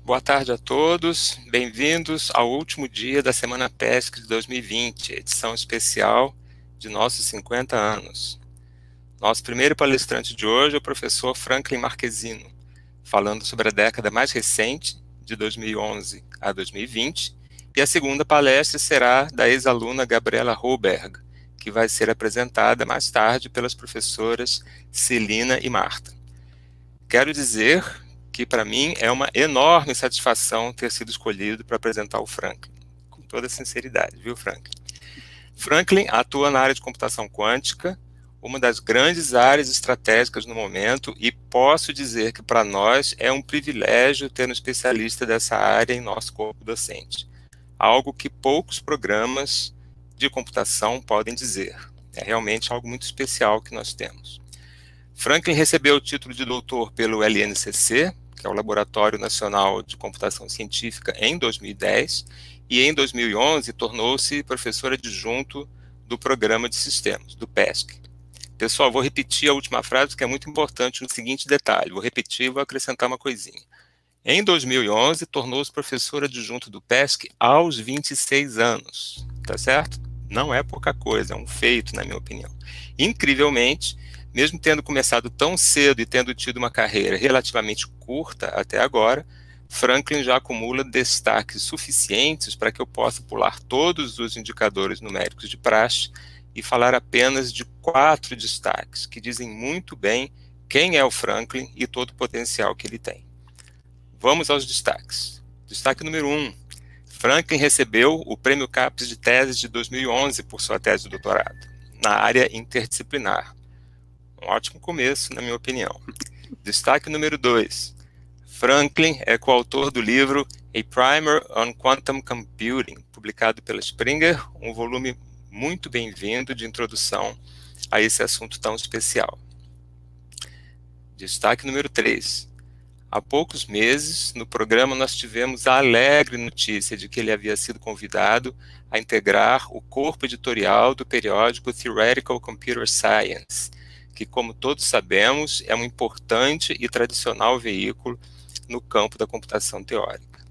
Boa tarde a todos, bem-vindos ao último dia da Semana PESC de 2020, edição especial de nossos 50 anos. Nosso primeiro palestrante de hoje é o professor Franklin Marquezino, falando sobre a década mais recente, de 2011 a 2020, e a segunda palestra será da ex-aluna Gabriela Holberg, que vai ser apresentada mais tarde pelas professoras Celina e Marta. Quero dizer que para mim é uma enorme satisfação ter sido escolhido para apresentar o Franklin, com toda sinceridade, viu, Franklin? Franklin atua na área de computação quântica, uma das grandes áreas estratégicas no momento, e posso dizer que para nós é um privilégio ter um especialista dessa área em nosso corpo docente, algo que poucos programas de computação podem dizer. É realmente algo muito especial que nós temos. Franklin recebeu o título de doutor pelo LNCC, que é o Laboratório Nacional de Computação Científica, em 2010, e em 2011 tornou-se professor adjunto do Programa de Sistemas, do PESC. Pessoal, vou repetir a última frase, que é muito importante, no seguinte detalhe. Vou repetir e vou acrescentar uma coisinha. Em 2011, tornou-se professor adjunto do PESC aos 26 anos, tá certo? Não é pouca coisa, é um feito, na minha opinião. Incrivelmente, mesmo tendo começado tão cedo e tendo tido uma carreira relativamente curta até agora, Franklin já acumula destaques suficientes para que eu possa pular todos os indicadores numéricos de praxe e falar apenas de 4 destaques, que dizem muito bem quem é o Franklin e todo o potencial que ele tem. Vamos aos destaques. Destaque número 1. Franklin recebeu o Prêmio CAPES de Tese de 2011 por sua tese de doutorado, na área interdisciplinar. Um ótimo começo, na minha opinião. Destaque número 2. Franklin é coautor do livro A Primer on Quantum Computing, publicado pela Springer, um volume muito bem-vindo de introdução a esse assunto tão especial. Destaque número 3. Há poucos meses, no programa, nós tivemos a alegre notícia de que ele havia sido convidado a integrar o corpo editorial do periódico Theoretical Computer Science, que, como todos sabemos, é um importante e tradicional veículo no campo da computação teórica.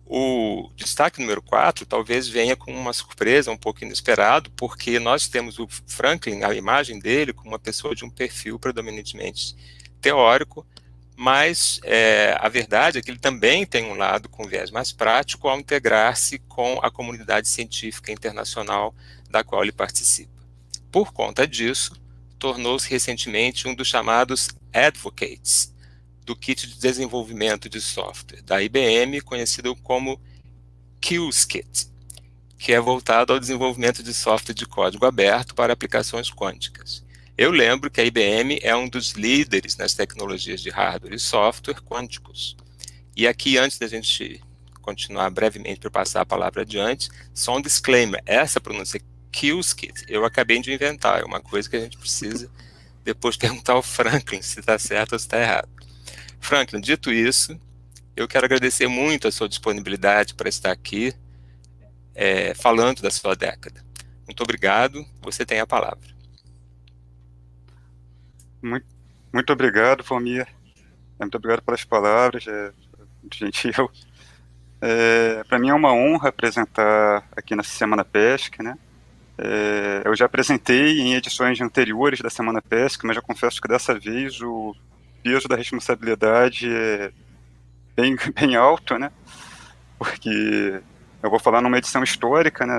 O destaque número 4 talvez venha com uma surpresa um pouco inesperado, porque nós temos o Franklin, a imagem dele, como uma pessoa de um perfil predominantemente teórico, mas a verdade é que ele também tem um lado com viés mais prático ao integrar-se com a comunidade científica internacional da qual ele participa. Por conta disso, tornou-se recentemente um dos chamados advocates do kit de desenvolvimento de software da IBM, conhecido como Qiskit, que é voltado ao desenvolvimento de software de código aberto para aplicações quânticas. Eu lembro que a IBM é um dos líderes nas tecnologias de hardware e software quânticos. E aqui, antes da gente continuar brevemente para passar a palavra adiante, só um disclaimer, essa pronúncia Qiskit eu acabei de inventar, é uma coisa que a gente precisa depois perguntar ao Franklin se está certo ou se está errado. Franklin, dito isso, eu quero agradecer muito a sua disponibilidade para estar aqui falando da sua década. Muito obrigado, você tem a palavra. Muito obrigado, Valmir. Muito obrigado pelas palavras, muito gentil. Para mim é uma honra apresentar aqui nessa Semana PESC, né? Eu já apresentei em edições anteriores da Semana PESC, mas eu confesso que dessa vez o peso da responsabilidade é bem alto, né? Porque eu vou falar numa edição histórica, né,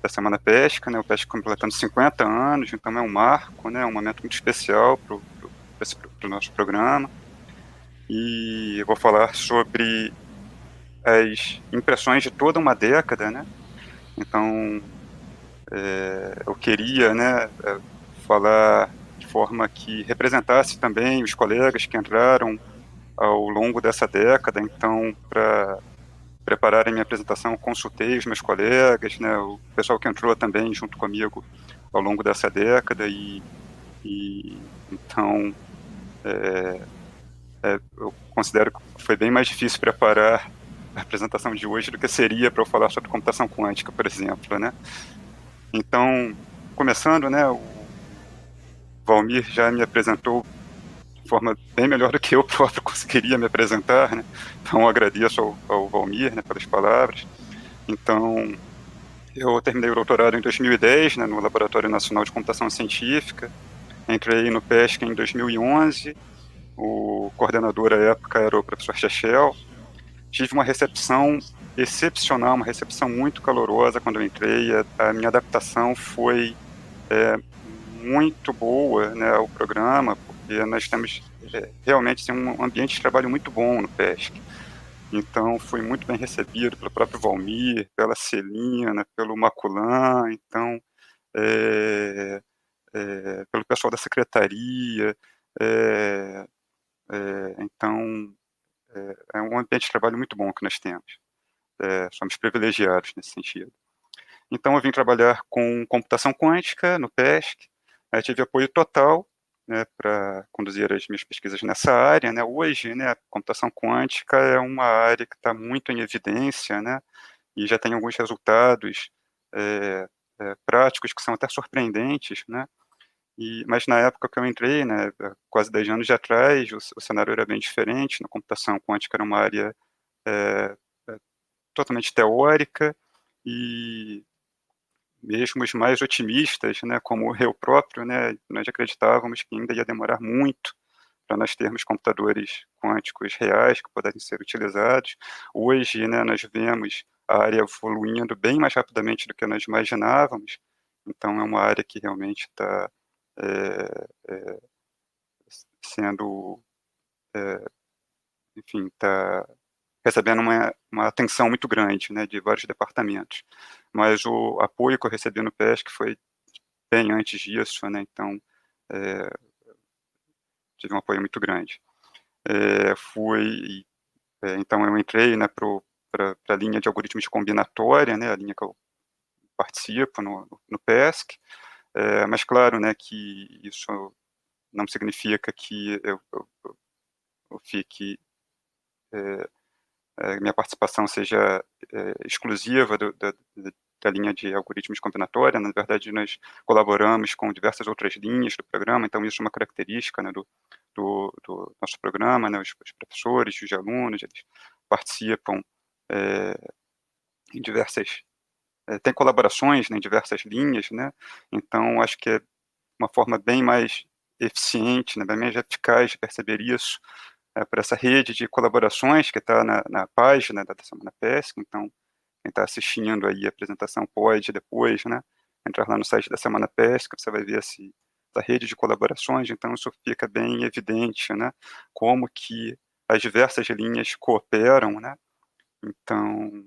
da Semana PESC, né? O PESC completando 50 anos, então é um marco, né? Um momento muito especial para o nosso programa. E eu vou falar sobre as impressões de toda uma década, né? Então, eu queria, né, falar de forma que representasse também os colegas que entraram ao longo dessa década. Então, para preparar a minha apresentação, eu consultei os meus colegas, né, o pessoal que entrou também junto comigo ao longo dessa década, e então eu considero que foi bem mais difícil preparar a apresentação de hoje do que seria para eu falar sobre computação quântica, por exemplo, né? Então, começando, né, o Valmir já me apresentou de forma bem melhor do que eu próprio conseguiria me apresentar, né? Então, agradeço ao Valmir, né, pelas palavras. Então, eu terminei o doutorado em 2010, né, no Laboratório Nacional de Computação Científica. Entrei no PESC em 2011. O coordenador à época era o professor Chechel. Tive uma recepção excepcional, uma recepção muito calorosa quando eu entrei. A minha adaptação foi muito boa, né, ao programa, porque nós temos realmente assim, um ambiente de trabalho muito bom no PESC. Então, fui muito bem recebido pelo próprio Valmir, pela Celina, pelo Maculan, então, pelo pessoal da secretaria. Então, é um ambiente de trabalho muito bom que nós temos. Somos privilegiados nesse sentido. Então, eu vim trabalhar com computação quântica no PESC. Tive apoio total, né, para conduzir as minhas pesquisas nessa área, né. Hoje, né, a computação quântica é uma área que está muito em evidência, né, e já tem alguns resultados práticos que são até surpreendentes, né. Mas na época que eu entrei, né, quase 10 anos de atrás, o cenário era bem diferente. Na computação quântica era uma área é, totalmente teórica, e mesmo os mais otimistas, né, como eu próprio, né, nós acreditávamos que ainda ia demorar muito para nós termos computadores quânticos reais que pudessem ser utilizados. Hoje, né, nós vemos a área evoluindo bem mais rapidamente do que nós imaginávamos. Então, é uma área que realmente está sendo, enfim, está recebendo uma atenção muito grande, né, de vários departamentos. Mas o apoio que eu recebi no PESC foi bem antes disso, né, então tive um apoio muito grande. Então eu entrei, né, para a linha de algoritmos de combinatória, né, a linha que eu participo no PESC. Mas claro, né, que isso não significa que eu fique, minha participação seja exclusiva da linha de algoritmos combinatória. Na verdade, nós colaboramos com diversas outras linhas do programa, então isso é uma característica, né, do nosso programa, né, os professores, os alunos, eles participam em diversas, tem colaborações, né, em diversas linhas, né, então acho que é uma forma bem mais eficiente, né, bem mais eficaz de perceber isso, por essa rede de colaborações que está na página da Semana PESC. Então, quem está assistindo aí a apresentação pode depois, né, entrar lá no site da Semana PESC, você vai ver essa rede de colaborações. Então, isso fica bem evidente, né, como que as diversas linhas cooperam, né. Então,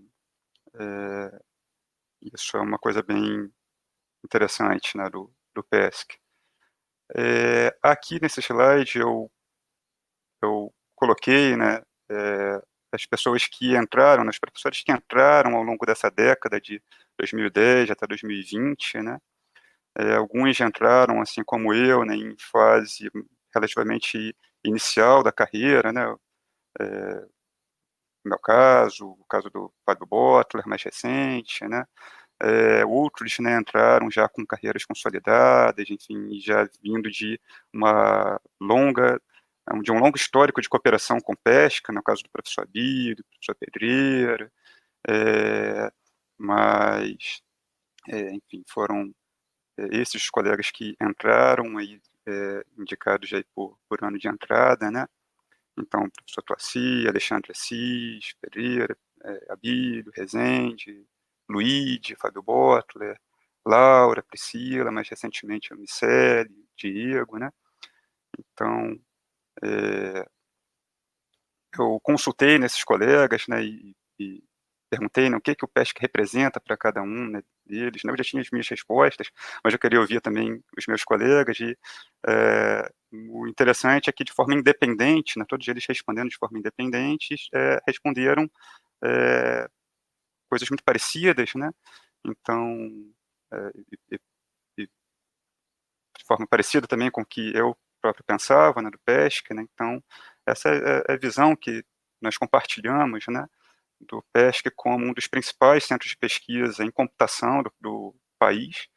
isso é uma coisa bem interessante, né, do PESC. Aqui nesse slide eu coloquei, né, as pessoas que entraram, né, os professores que entraram ao longo dessa década de 2010 até 2020, né. Alguns entraram, assim como eu, né, em fase relativamente inicial da carreira, né. No meu caso, o caso do Fábio Bottler, mais recente, né. Outros, né, entraram já com carreiras consolidadas, enfim, já vindo uma longa de um longo histórico de cooperação com pesca, no caso do professor Abílio, do professor Pedreira. Mas, enfim, foram esses colegas que entraram aí, indicados aí por ano de entrada, né. Então, o professor Toaci, Alexandre Assis, Pereira, Abílio, Rezende, Luíde, Fábio Bottler, Laura, Priscila, mais recentemente o Miceli, Diego, né. Então, eu consultei nesses colegas, né, e perguntei, né, o que que o PESC representa para cada um, né, deles, né. Eu já tinha as minhas respostas, mas eu queria ouvir também os meus colegas. E o interessante é que, de forma independente, né, todos eles respondendo de forma independente, responderam coisas muito parecidas, né. Então, e de forma parecida também com o que eu próprio pensava, né, do PESC, né. Então, essa é a visão que nós compartilhamos, né, do PESC como um dos principais centros de pesquisa em computação do país.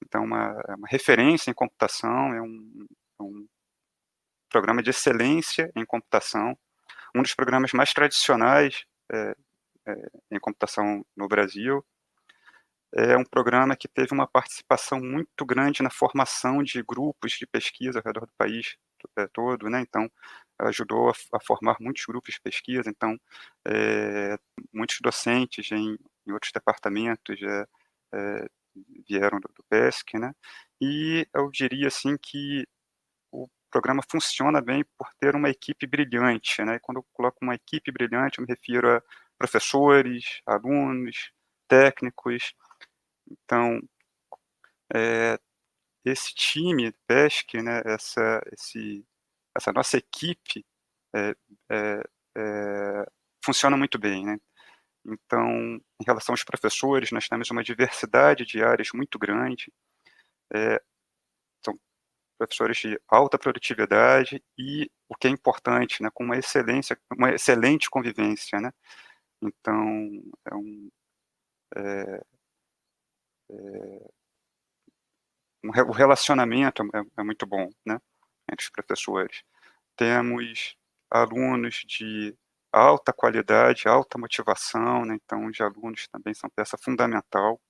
Então, é uma referência em computação, é um programa de excelência em computação, um dos programas mais tradicionais em computação no Brasil. É um programa que teve uma participação muito grande na formação de grupos de pesquisa ao redor do país todo, né? Então, ajudou a formar muitos grupos de pesquisa. Então, muitos docentes em outros departamentos vieram do PESC, né? E eu diria assim que o programa funciona bem por ter uma equipe brilhante, né? E quando eu coloco uma equipe brilhante, eu me refiro a professores, alunos, técnicos. Então, esse time PESC, né, essa nossa equipe é, é, funciona muito bem, né? Então, em relação aos professores, nós temos uma diversidade de áreas muito grande, são professores de alta produtividade e, o que é importante, né, com uma excelente convivência, né? Então, o relacionamento é muito bom, né, entre os professores. Temos alunos de alta qualidade, alta motivação, né? Então os alunos também são peça fundamental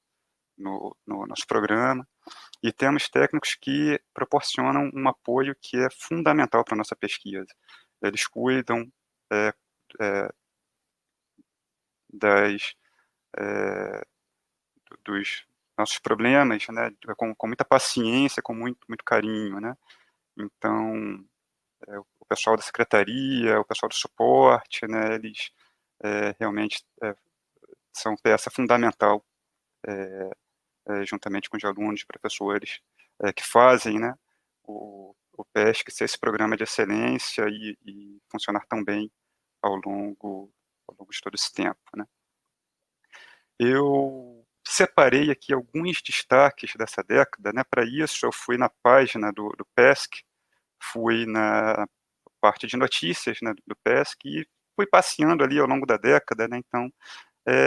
no nosso programa. E temos técnicos que proporcionam um apoio que é fundamental para a nossa pesquisa. Eles cuidam é, é, das, é, dos nossos problemas, né, com muita paciência, com muito carinho, né? Então, o pessoal da secretaria, o pessoal do suporte, né, eles realmente são peça fundamental, juntamente com os alunos e professores, que fazem, né, o PESC ser esse programa de excelência e funcionar tão bem ao longo de todo esse tempo, né. Eu separei aqui alguns destaques dessa década, né. Para isso eu fui na página do PESC, fui na parte de notícias, né, do PESC e fui passeando ali ao longo da década, né. Então,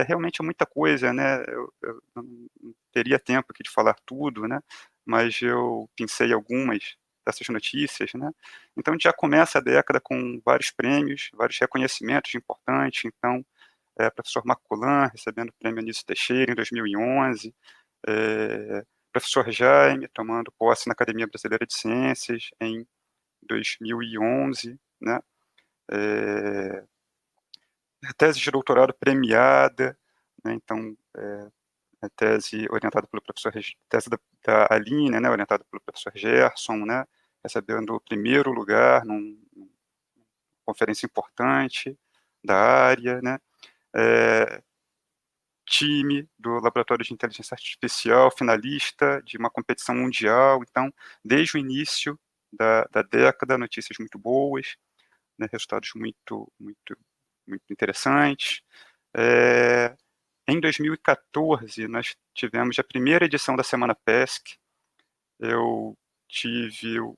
realmente é muita coisa, né. Eu não teria tempo aqui de falar tudo, né, mas eu pensei algumas dessas notícias, né. Então a gente já começa a década com vários prêmios, vários reconhecimentos importantes. Então, professor Maculan recebendo o prêmio Anísio Teixeira em 2011, professor Jaime tomando posse na Academia Brasileira de Ciências em 2011, né. A tese de doutorado premiada, né. Então, a tese orientada pelo professor, tese da Aline, né, orientada pelo professor Gerson, né, recebendo o primeiro lugar numa conferência importante da área, né. É, time do Laboratório de Inteligência Artificial, finalista de uma competição mundial. Então, desde o início da década, notícias muito boas, né, resultados muito interessantes. Em 2014, nós tivemos a primeira edição da Semana PESC. Eu tive o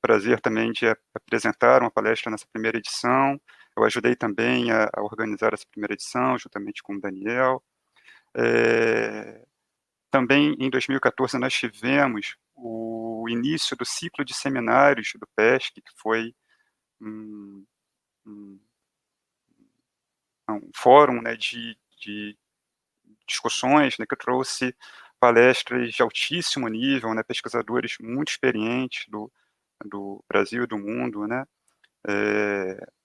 prazer também de apresentar uma palestra nessa primeira edição. Eu ajudei também a organizar essa primeira edição, juntamente com o Daniel. Também em 2014 nós tivemos o início do ciclo de seminários do PESC, que foi um, um, um fórum, né, de discussões, né, que trouxe palestras de altíssimo nível, né, pesquisadores muito experientes do Brasil e do mundo, né.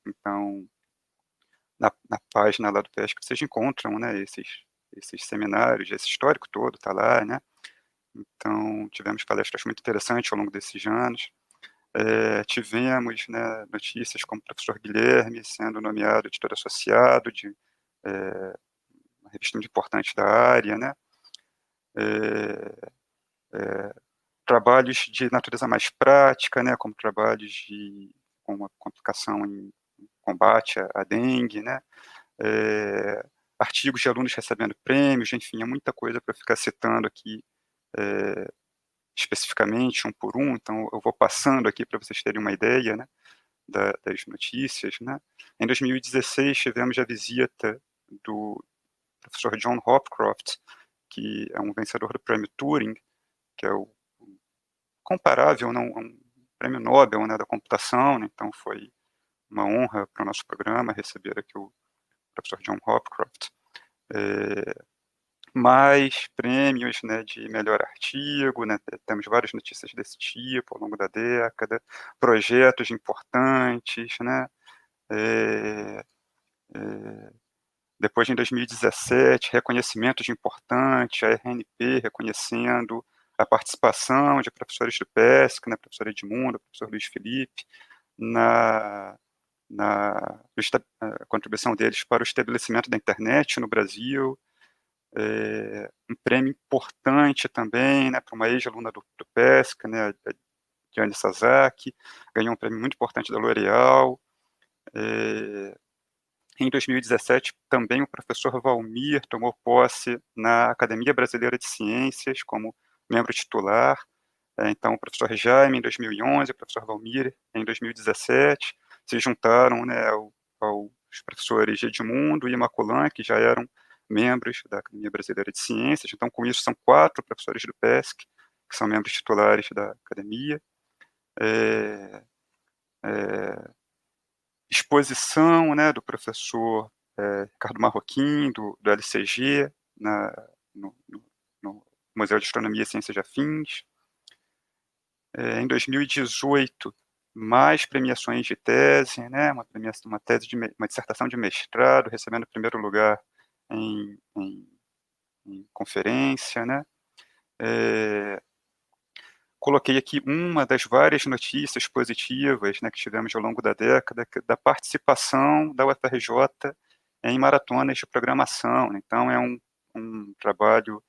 Então, na página lá do PESC vocês encontram, né, esses seminários, esse histórico todo está lá, né. Então, tivemos palestras muito interessantes ao longo desses anos. Tivemos, né, notícias como o professor Guilherme sendo nomeado editor associado de uma revista muito importante da área, né. Trabalhos de natureza mais prática, né, como trabalhos com uma complicação em combate à dengue, né. Artigos de alunos recebendo prêmios, enfim, é muita coisa para ficar citando aqui especificamente, um por um. Então eu vou passando aqui para vocês terem uma ideia, né, das notícias, né. Em 2016 tivemos a visita do professor John Hopcroft, que é um vencedor do prêmio Turing, que é o comparável, não, prêmio Nobel, né, da computação, né, então foi uma honra para o nosso programa receber aqui o professor John Hopcroft. Mais prêmios, né, de melhor artigo, né, temos várias notícias desse tipo ao longo da década, projetos importantes, né, depois, em 2017, reconhecimentos importantes, a RNP reconhecendo a participação de professores do PESC, né, professor Edmundo, professor Luiz Felipe, na a contribuição deles para o estabelecimento da internet no Brasil, um prêmio importante também, né, para uma ex-aluna do PESC, né, a Diane Sasaki, ganhou um prêmio muito importante da L'Oréal. Em 2017, também o professor Valmir tomou posse na Academia Brasileira de Ciências como membro titular. Então, o professor Jaime em 2011, o professor Valmir em 2017, se juntaram, né, aos professores Edmundo e Imaculan, que já eram membros da Academia Brasileira de Ciências. Então, com isso, são 4 professores do PESC, que são membros titulares da academia. Exposição, né, do professor Ricardo Marroquim, do LCG, no Museu de Astronomia e Ciências Afins. Em 2018, mais premiações de tese, né, uma dissertação de mestrado, recebendo o primeiro lugar em conferência, né. Coloquei aqui uma das várias notícias positivas, né, que tivemos ao longo da década, da participação da UFRJ em maratonas de programação. Então, é um trabalho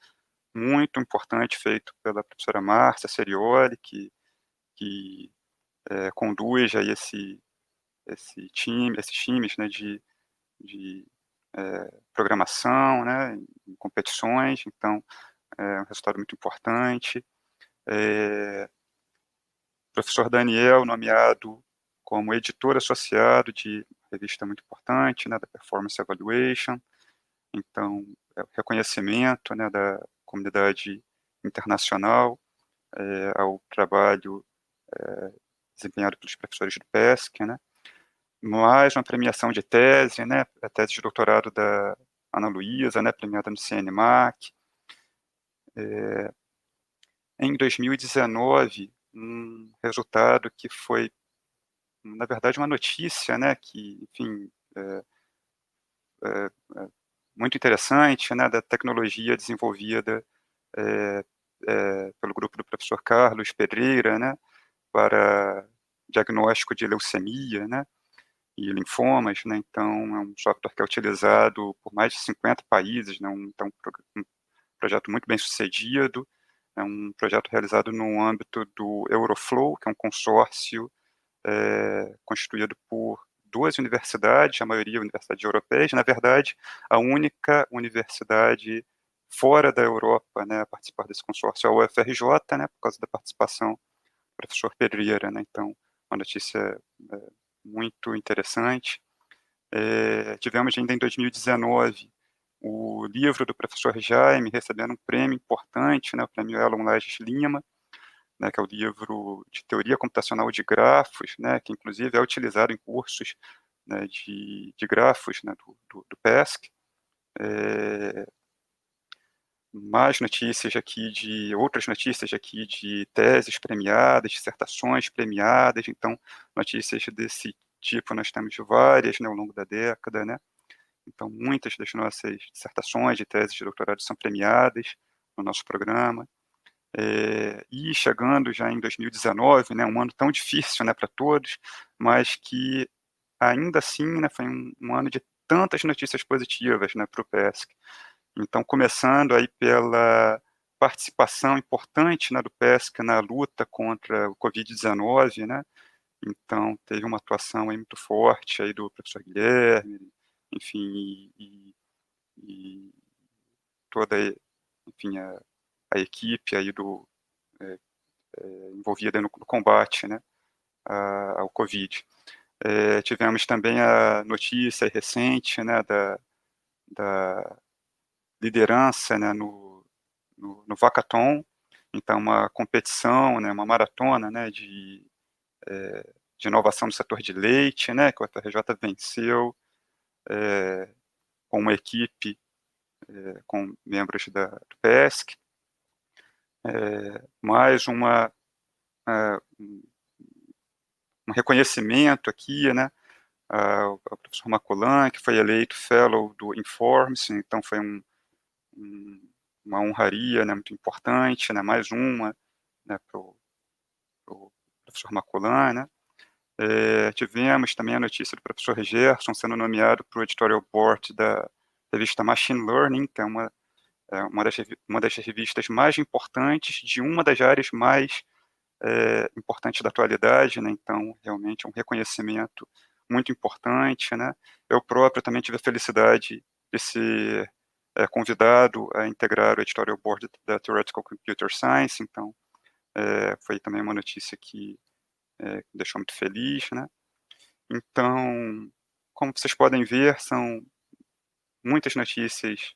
muito importante feito pela professora Márcia Serioli, que conduz aí esses times, né, de programação, né, em competições. Então, é um resultado muito importante. Professor Daniel, nomeado como editor associado de revista muito importante, né, da Performance Evaluation. Então, é o reconhecimento, né, da comunidade internacional ao trabalho desempenhado pelos professores do PESC, né. Mais uma premiação de tese, né, a tese de doutorado da Ana Luísa, né, premiada no CNMAC. Em 2019, um resultado que foi, na verdade, uma notícia, né, que, enfim, muito interessante, né, da tecnologia desenvolvida pelo grupo do professor Carlos Pedreira, né, para diagnóstico de leucemia, né, e linfomas, né. Então, é um software que é utilizado por mais de 50 países, né, então, um projeto muito bem sucedido, é um projeto realizado no âmbito do Euroflow, que é um consórcio constituído por 2 universidades, a maioria universidades europeias, na verdade, a única universidade fora da Europa, né, a participar desse consórcio é a UFRJ, né, por causa da participação do professor Pedreira, né. Então, uma notícia muito interessante. Tivemos ainda em 2019 o livro do professor Jaime recebendo um prêmio importante, né, o prêmio Elon Lages Lima, né, que é o livro de teoria computacional de grafos, né, que inclusive é utilizado em cursos, né, de grafos, né, do PESC. Mais notícias aqui outras notícias aqui de teses premiadas, dissertações premiadas. Então, notícias desse tipo nós temos várias, né, ao longo da década, né. Então, muitas das nossas dissertações de teses de doutorado são premiadas no nosso programa. E chegando já em 2019, né, um ano tão difícil, né, para todos, mas que ainda assim, né, foi um ano de tantas notícias positivas, né, para o PESC. Então, começando aí pela participação importante, né, do PESC na luta contra o Covid-19, né. Então, teve uma atuação aí muito forte aí do professor Guilherme, enfim, e toda, enfim, a equipe aí envolvida no combate, né, ao Covid. Tivemos também a notícia recente, né, da liderança, né, no Vacathon, então uma competição, né, uma maratona, né, de de inovação no setor de leite, né, que o FRJ venceu com uma equipe, com membros do PESC, mais um reconhecimento aqui, né, ao professor Maculan, que foi eleito Fellow do Informs, então foi uma honraria, né, muito importante, né, mais uma, né, para o professor Maculan, né. Tivemos também a notícia do professor Gerson sendo nomeado para o editorial board da revista Machine Learning, que é uma das revistas mais importantes de uma das áreas mais importantes da atualidade, né? Então, realmente é um reconhecimento muito importante, né? Eu próprio também tive a felicidade de ser convidado a integrar o editorial board da Theoretical Computer Science, então foi também uma notícia que me deixou muito feliz, né? Então, como vocês podem ver, são muitas notícias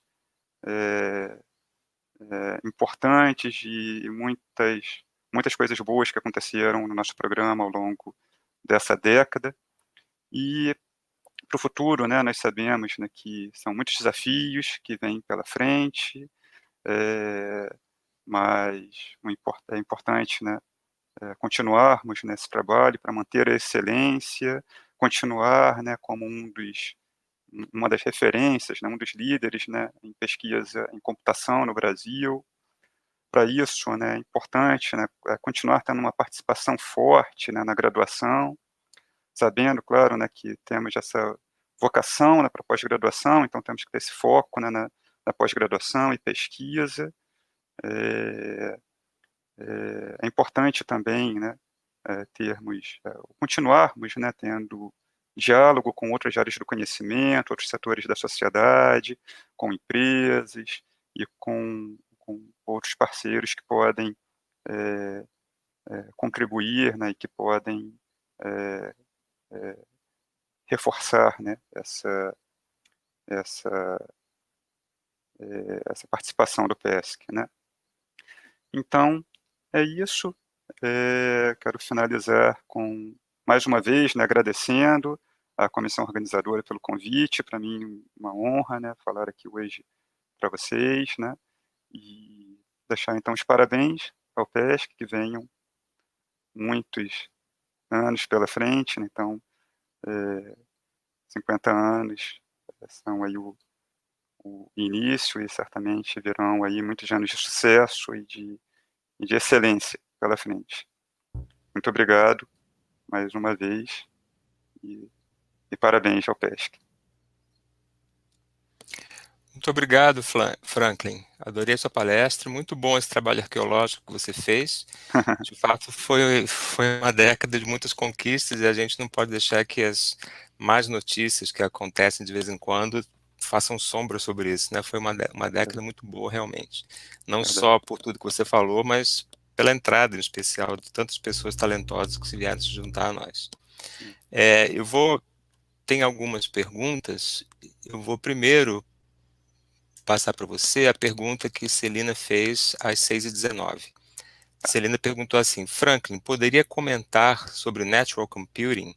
importantes e muitas coisas boas que aconteceram no nosso programa ao longo dessa década. E para o futuro, né, nós sabemos, né, que são muitos desafios que vêm pela frente, mas é importante, né, continuarmos nesse trabalho para manter a excelência, continuar, né, como uma das referências, né, um dos líderes, né, em pesquisa em computação no Brasil. Para isso, né, é importante, né, continuar tendo uma participação forte, né, na graduação, sabendo, claro, né, que temos essa vocação, né, para pós-graduação, então temos que ter esse foco, né, na pós-graduação e pesquisa. É importante também, né, continuarmos, né, tendo diálogo com outras áreas do conhecimento, outros setores da sociedade, com empresas e com outros parceiros que podem contribuir, né, e que podem reforçar, né, essa, essa participação do PESC, né. Então, é isso. Quero finalizar com, mais uma vez, né, agradecendo à comissão organizadora pelo convite. Para mim, uma honra, né, falar aqui hoje para vocês, né, e deixar, então, os parabéns ao PESC, que venham muitos anos pela frente, né, então, 50 anos são aí o início e certamente virão aí muitos anos de sucesso e de excelência pela frente. Muito obrigado mais uma vez e parabéns ao PESC. Muito obrigado, Franklin. Adorei a sua palestra. Muito bom esse trabalho arqueológico que você fez. De fato, foi uma década de muitas conquistas e a gente não pode deixar que as más notícias que acontecem de vez em quando façam sombra sobre isso, né? Foi uma década muito boa, realmente. Não só por tudo que você falou, mas pela entrada, em especial, de tantas pessoas talentosas que se vieram se juntar a nós. Tem algumas perguntas. Eu vou primeiro passar para você a pergunta que Celina fez às 6h19. Celina perguntou assim: Franklin, poderia comentar sobre Natural Computing,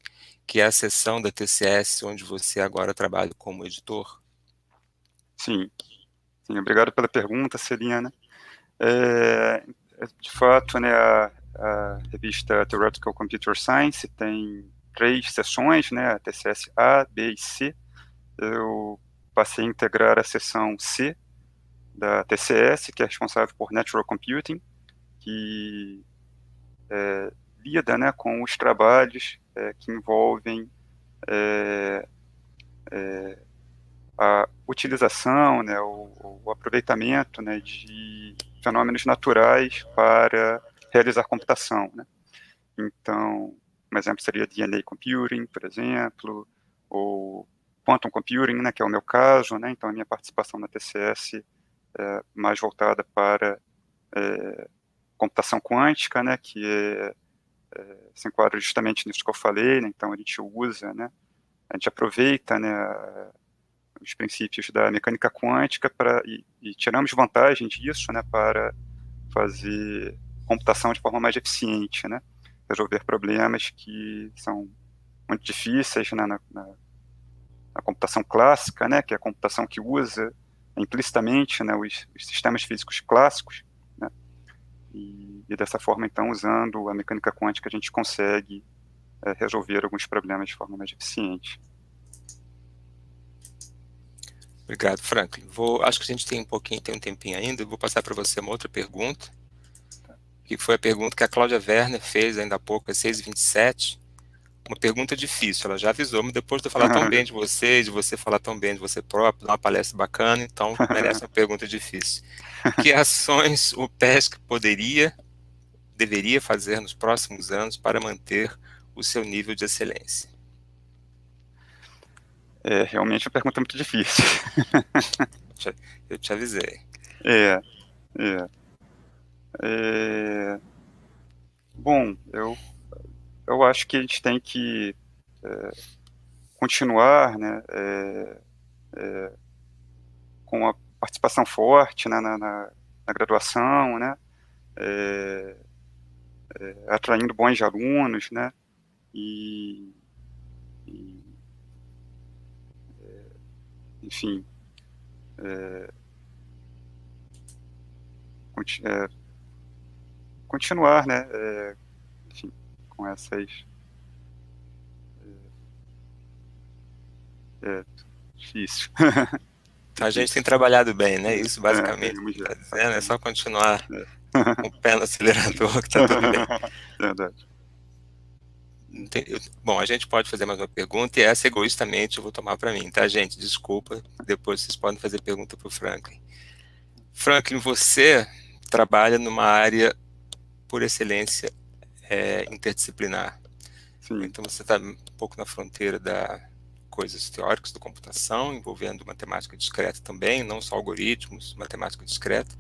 que é a seção da TCS onde você agora trabalha como editor? Sim, obrigado pela pergunta, Celina. De fato, né, a revista Theoretical Computer Science tem 3 seções, né, a TCS A, B e C. Eu passei a integrar a seção C da TCS, que é responsável por Natural Computing, que lida, né, com os trabalhos que envolvem a utilização, né, o aproveitamento, né, de fenômenos naturais para realizar computação, né. Então, um exemplo seria DNA Computing, por exemplo, ou Quantum Computing, né, que é o meu caso, né. Então, a minha participação na TCS é mais voltada para computação quântica, né, que se enquadra justamente nisso que eu falei, né. Então, a gente usa, né, a gente aproveita, né, os princípios da mecânica quântica e tiramos vantagem disso, né, para fazer computação de forma mais eficiente, né. resolver problemas que são muito difíceis, né, na computação clássica, né, que é a computação que usa implicitamente, né, os sistemas físicos clássicos, né, e dessa forma, então, usando a mecânica quântica, a gente consegue resolver alguns problemas de forma mais eficiente. Obrigado, Franklin. Acho que a gente tem um tempinho ainda. Eu vou passar para você uma outra pergunta, que foi a pergunta que a Cláudia Werner fez ainda há pouco, às 6h27. Uma pergunta difícil, ela já avisou, mas depois de eu falar tão bem de você, de você falar tão bem de você próprio, dar uma palestra bacana, então merece uma pergunta difícil. Que ações o PESC deveria fazer nos próximos anos para manter o seu nível de excelência? É realmente uma pergunta muito difícil. Eu te avisei. Bom, eu acho que a gente tem que continuar, né, com a participação forte, né, na graduação, né, atraindo bons alunos, né, e enfim, continuar, né, enfim, com essas difícil. A gente tem trabalhado bem, né? Isso basicamente está dizendo, é só continuar com o pé no acelerador que está tudo bem. Verdade. Bom, a gente pode fazer mais uma pergunta e essa egoístamente eu vou tomar para mim, tá, gente? Desculpa, depois vocês podem fazer pergunta para o Franklin. Franklin, você trabalha numa área, por excelência, interdisciplinar. Sim. Então você está um pouco na fronteira da coisas teóricas da computação, envolvendo matemática discreta também, não só algoritmos, matemática discreta,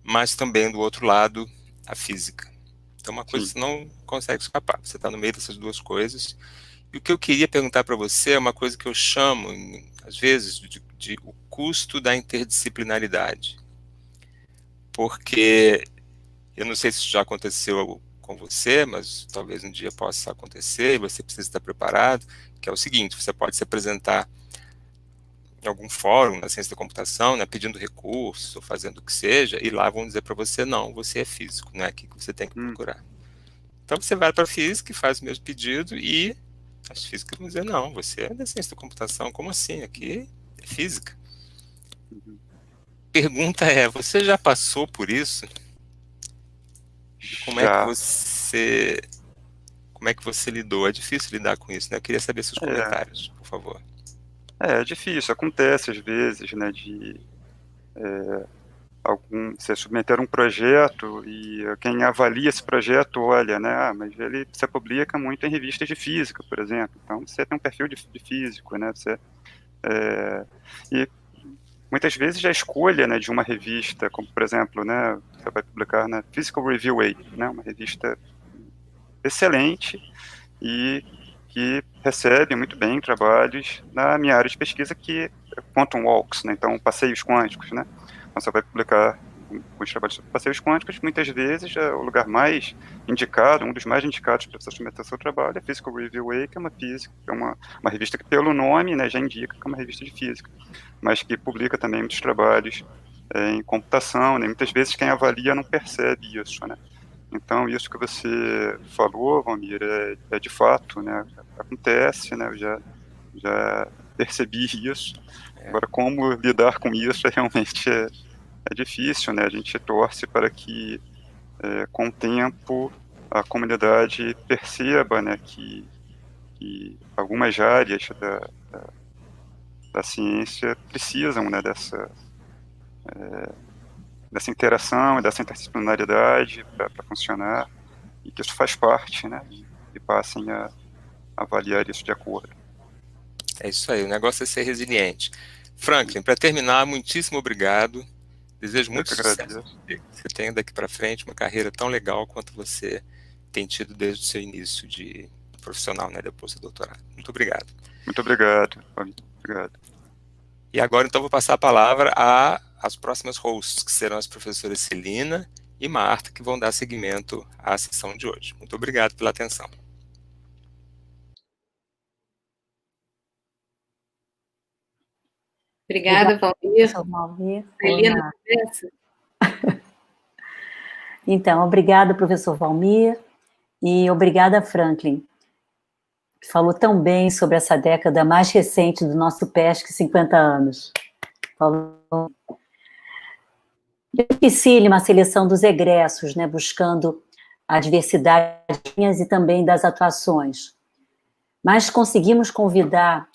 mas também do outro lado, a física. Então uma coisa que você não consegue escapar, você está no meio dessas duas coisas. E o que eu queria perguntar para você é uma coisa que eu chamo, às vezes, de o custo da interdisciplinaridade. Porque, eu não sei se isso já aconteceu com você, mas talvez um dia possa acontecer e você precisa estar preparado, que é o seguinte: você pode se apresentar em algum fórum na ciência da computação, né, pedindo recursos ou fazendo o que seja, e lá vão dizer para você, não, você é físico, não é aqui que você tem que procurar. Então você vai para a física e faz o mesmo pedido e as físicas vão dizer, não, você é da ciência da computação, como assim? Aqui é física. Pergunta é, você já passou por isso? Como é que você lidou? É difícil lidar com isso, né? Eu queria saber seus comentários, por favor. É difícil, acontece às vezes, né, de você submeter um projeto e quem avalia esse projeto olha, né, mas você publica muito em revistas de física, por exemplo, então você tem um perfil de físico, né, e muitas vezes a escolha, né, de uma revista, como por exemplo, né, você vai publicar na Physical Review A, né, uma revista excelente e que recebe muito bem trabalhos na minha área de pesquisa, que é Quantum Walks, né, então passeios quânticos, né, então você vai publicar os trabalhos sobre passeios quânticos, muitas vezes o lugar mais indicado, um dos mais indicados para você submeter seu trabalho é Physical Review A, que é uma revista que pelo nome, né, já indica que é uma revista de física, mas que publica também muitos trabalhos em computação, né, muitas vezes quem avalia não percebe isso, né. Então, isso que você falou, Valmir, é de fato, né, acontece, né, eu já percebi isso. Agora, como lidar com isso realmente é difícil, né, a gente torce para que, com o tempo, a comunidade perceba, né, que algumas áreas da ciência precisam, né, dessa interação e dessa interdisciplinaridade para funcionar, e que isso faz parte, né, e passem a avaliar isso de acordo. É isso aí, o negócio é ser resiliente. Franklin, para terminar, muitíssimo obrigado, desejo muito sucesso, que você tenha daqui para frente uma carreira tão legal quanto você tem tido desde o seu início de profissional, né, depois do doutorado. Muito obrigado. Muito obrigado, obrigado. E agora, então, vou passar a palavra às próximas hosts, que serão as professoras Celina e Marta, que vão dar seguimento à sessão de hoje. Muito obrigado pela atenção. Obrigada, Valmir. Valmir. Celina, então, obrigada, professor Valmir, e obrigada, Franklin, que falou tão bem sobre essa década mais recente do nosso PESC, 50 anos. Falou dificílima a seleção dos egressos, né, buscando a diversidade e também das atuações. Mas conseguimos convidar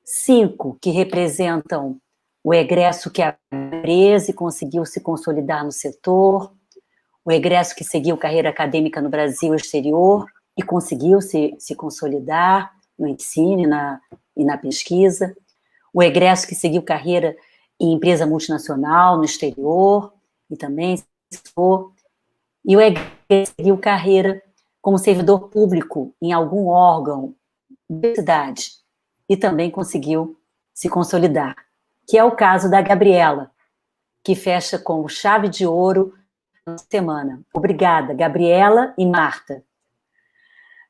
5 que representam o egresso que é empresa e conseguiu se consolidar no setor, o egresso que seguiu carreira acadêmica no Brasil e exterior e conseguiu se consolidar no ensino e na pesquisa, o egresso que seguiu carreira em empresa multinacional no exterior e também e o egresso que seguiu carreira como servidor público em algum órgão da cidade e também conseguiu se consolidar, que é o caso da Gabriela, que fecha com chave de ouro na semana. Obrigada, Gabriela e Marta.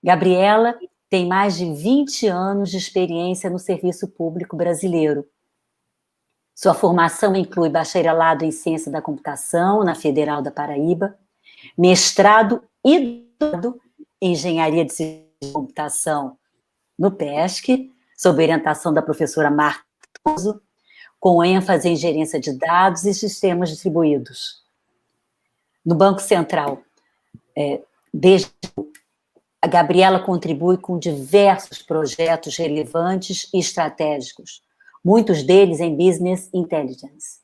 Gabriela tem mais de 20 anos de experiência no serviço público brasileiro. Sua formação inclui bacharelado em Ciência da Computação na Federal da Paraíba, mestrado e doutorado em Engenharia de Sistemas de Computação no PESC, sob orientação da professora Marta Toso, com ênfase em gerência de dados e sistemas distribuídos. No Banco Central, a Gabriela contribui com diversos projetos relevantes e estratégicos, muitos deles em Business Intelligence.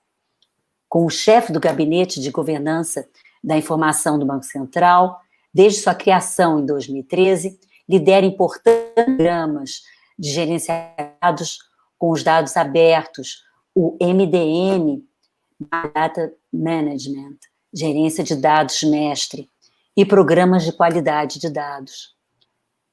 Com o chefe do Gabinete de Governança da Informação do Banco Central, desde sua criação em 2013, lidera importantes programas de gerenciados com os dados abertos, o MDM, Data Management, gerência de dados mestre, e programas de qualidade de dados.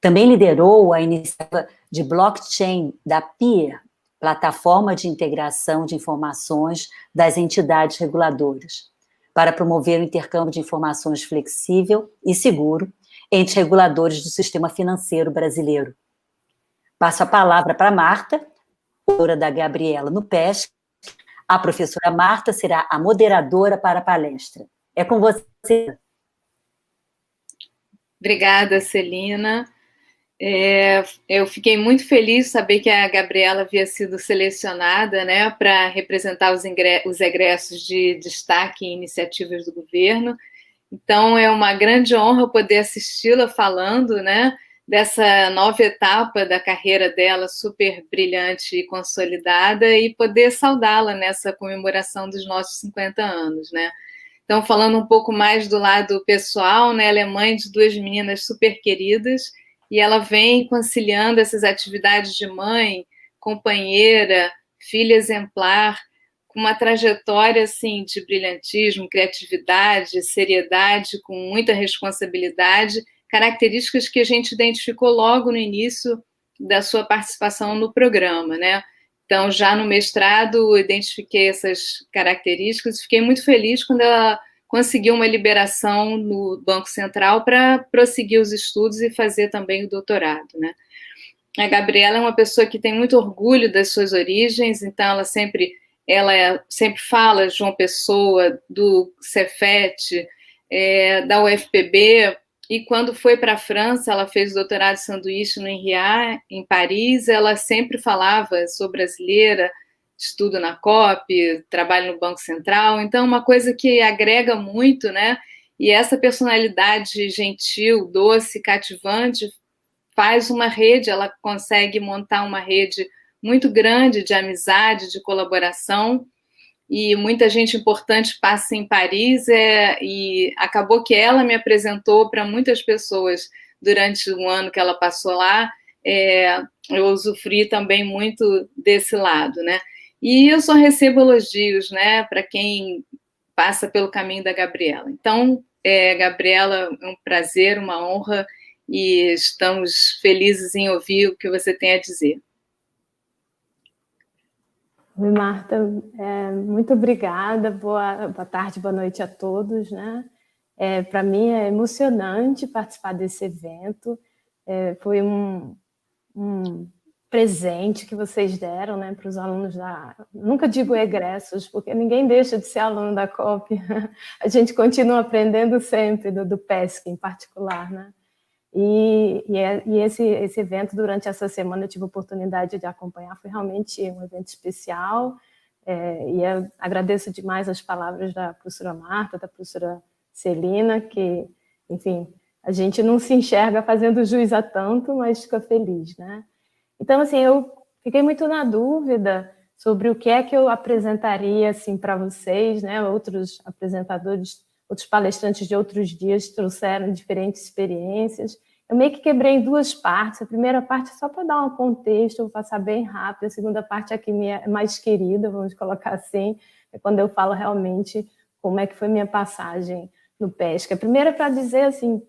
Também liderou a iniciativa de blockchain da PIR, Plataforma de Integração de Informações das Entidades Reguladoras, para promover o intercâmbio de informações flexível e seguro entre reguladores do sistema financeiro brasileiro. Passo a palavra para Marta, autora da Gabriela no PESC. A professora Marta será a moderadora para a palestra. É com você. Obrigada, Celina. Eu fiquei muito feliz de saber que a Gabriela havia sido selecionada, né, para representar os egressos de destaque em iniciativas do governo. Então, é uma grande honra poder assisti-la falando, né, dessa nova etapa da carreira dela, super brilhante e consolidada, e poder saudá-la nessa comemoração dos nossos 50 anos, né. Então, falando um pouco mais do lado pessoal, né, ela é mãe de 2 meninas super queridas, e ela vem conciliando essas atividades de mãe, companheira, filha exemplar, com uma trajetória assim, de brilhantismo, criatividade, seriedade, com muita responsabilidade, características que a gente identificou logo no início da sua participação no programa, né? Então, já no mestrado, identifiquei essas características e fiquei muito feliz quando ela conseguiu uma liberação no Banco Central para prosseguir os estudos e fazer também o doutorado, né? A Gabriela é uma pessoa que tem muito orgulho das suas origens, então ela sempre fala João Pessoa, do Cefet, da UFPB, e quando foi para a França, ela fez o doutorado de sanduíche no INRIA, em Paris, ela sempre falava, sou brasileira, estudo na COP, trabalho no Banco Central, então uma coisa que agrega muito, né? E essa personalidade gentil, doce, cativante, faz uma rede, ela consegue montar uma rede muito grande de amizade, de colaboração, e muita gente importante passa em Paris, e acabou que ela me apresentou para muitas pessoas durante um ano que ela passou lá. Eu usufruí também muito desse lado, né? E eu só recebo elogios, né, para quem passa pelo caminho da Gabriela. Então, Gabriela, é um prazer, uma honra, e estamos felizes em ouvir o que você tem a dizer. Oi, Marta, muito obrigada, boa tarde, boa noite a todos, né? Para mim é emocionante participar desse evento. Foi um presente que vocês deram, né, para os alunos nunca digo egressos, porque ninguém deixa de ser aluno da COP. A gente continua aprendendo sempre do PESC em particular, né? E esse evento, durante essa semana, eu tive a oportunidade de acompanhar, foi realmente um evento especial, e eu agradeço demais as palavras da professora Marta, da professora Celina, que, enfim, a gente não se enxerga fazendo jus a tanto, mas fica feliz, né? Então, assim, eu fiquei muito na dúvida sobre o que é que eu apresentaria, assim, para vocês, né? Outros apresentadores, outros palestrantes de outros dias trouxeram diferentes experiências. Eu meio que quebrei em duas partes. A primeira parte é só para dar um contexto, eu vou passar bem rápido. A segunda parte é que minha mais querida, vamos colocar assim, é quando eu falo realmente como é que foi minha passagem no PESC. A primeira é para dizer, assim,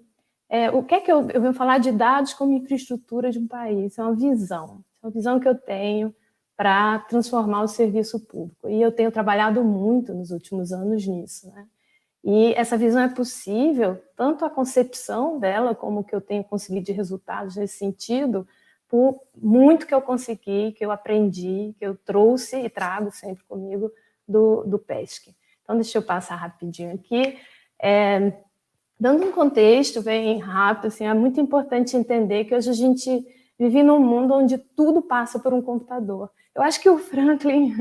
o que é que eu venho falar de dados como infraestrutura de um país? É uma visão que eu tenho para transformar o serviço público. E eu tenho trabalhado muito nos últimos anos nisso, né? E essa visão é possível, tanto a concepção dela, como o que eu tenho conseguido de resultados nesse sentido, por muito que eu consegui, que eu aprendi, que eu trouxe e trago sempre comigo do PESC. Então, deixa eu passar rapidinho aqui. Dando um contexto bem rápido, assim, é muito importante entender que hoje a gente vive num mundo onde tudo passa por um computador. Eu acho que o Franklin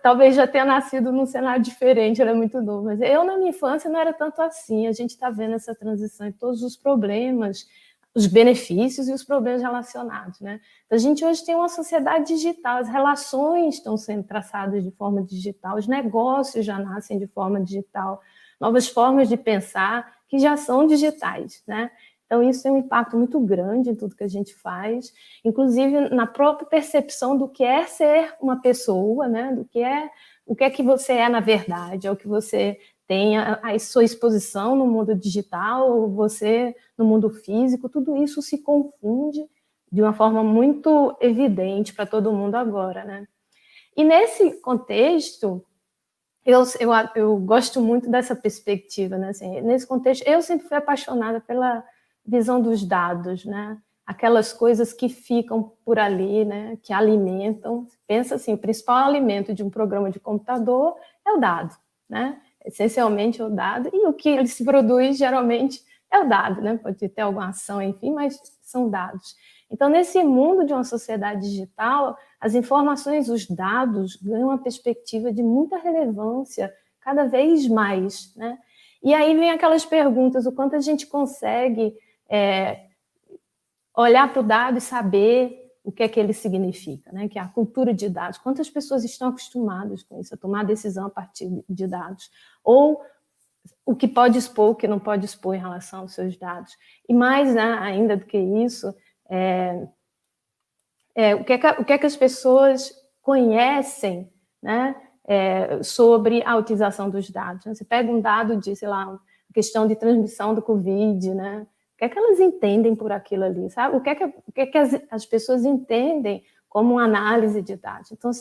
talvez já tenha nascido num cenário diferente, ele é muito novo, mas eu, na minha infância, não era tanto assim. A gente está vendo essa transição e todos os problemas, os benefícios e os problemas relacionados, né? Então, a gente hoje tem uma sociedade digital, as relações estão sendo traçadas de forma digital, os negócios já nascem de forma digital, novas formas de pensar que já são digitais, né? Então, isso tem um impacto muito grande em tudo que a gente faz, inclusive na própria percepção do que é ser uma pessoa, né? O que é que você é na verdade, é o que você tem a sua exposição no mundo digital, ou você no mundo físico, tudo isso se confunde de uma forma muito evidente para todo mundo agora, né? E nesse contexto, eu gosto muito dessa perspectiva, né? Assim, nesse contexto, eu sempre fui apaixonada pela visão dos dados, né? Aquelas coisas que ficam por ali, né? Que alimentam. Pensa assim, o principal alimento de um programa de computador é o dado, né? Essencialmente é o dado, e o que ele se produz geralmente é o dado, né? Pode ter alguma ação, enfim, mas são dados. Então, nesse mundo de uma sociedade digital, as informações, os dados ganham uma perspectiva de muita relevância cada vez mais, né? E aí vem aquelas perguntas, o quanto a gente consegue olhar para o dado e saber o que é que ele significa, né? Que é a cultura de dados. Quantas pessoas estão acostumadas com isso, a tomar decisão a partir de dados? Ou o que pode expor, o que não pode expor em relação aos seus dados? E mais, né, ainda do que isso, o que é que as pessoas conhecem, né, sobre a utilização dos dados? Você pega um dado de, sei lá, questão de transmissão do Covid, né? O que é que elas entendem por aquilo ali, sabe? O que é que as pessoas entendem como uma análise de dados? Então,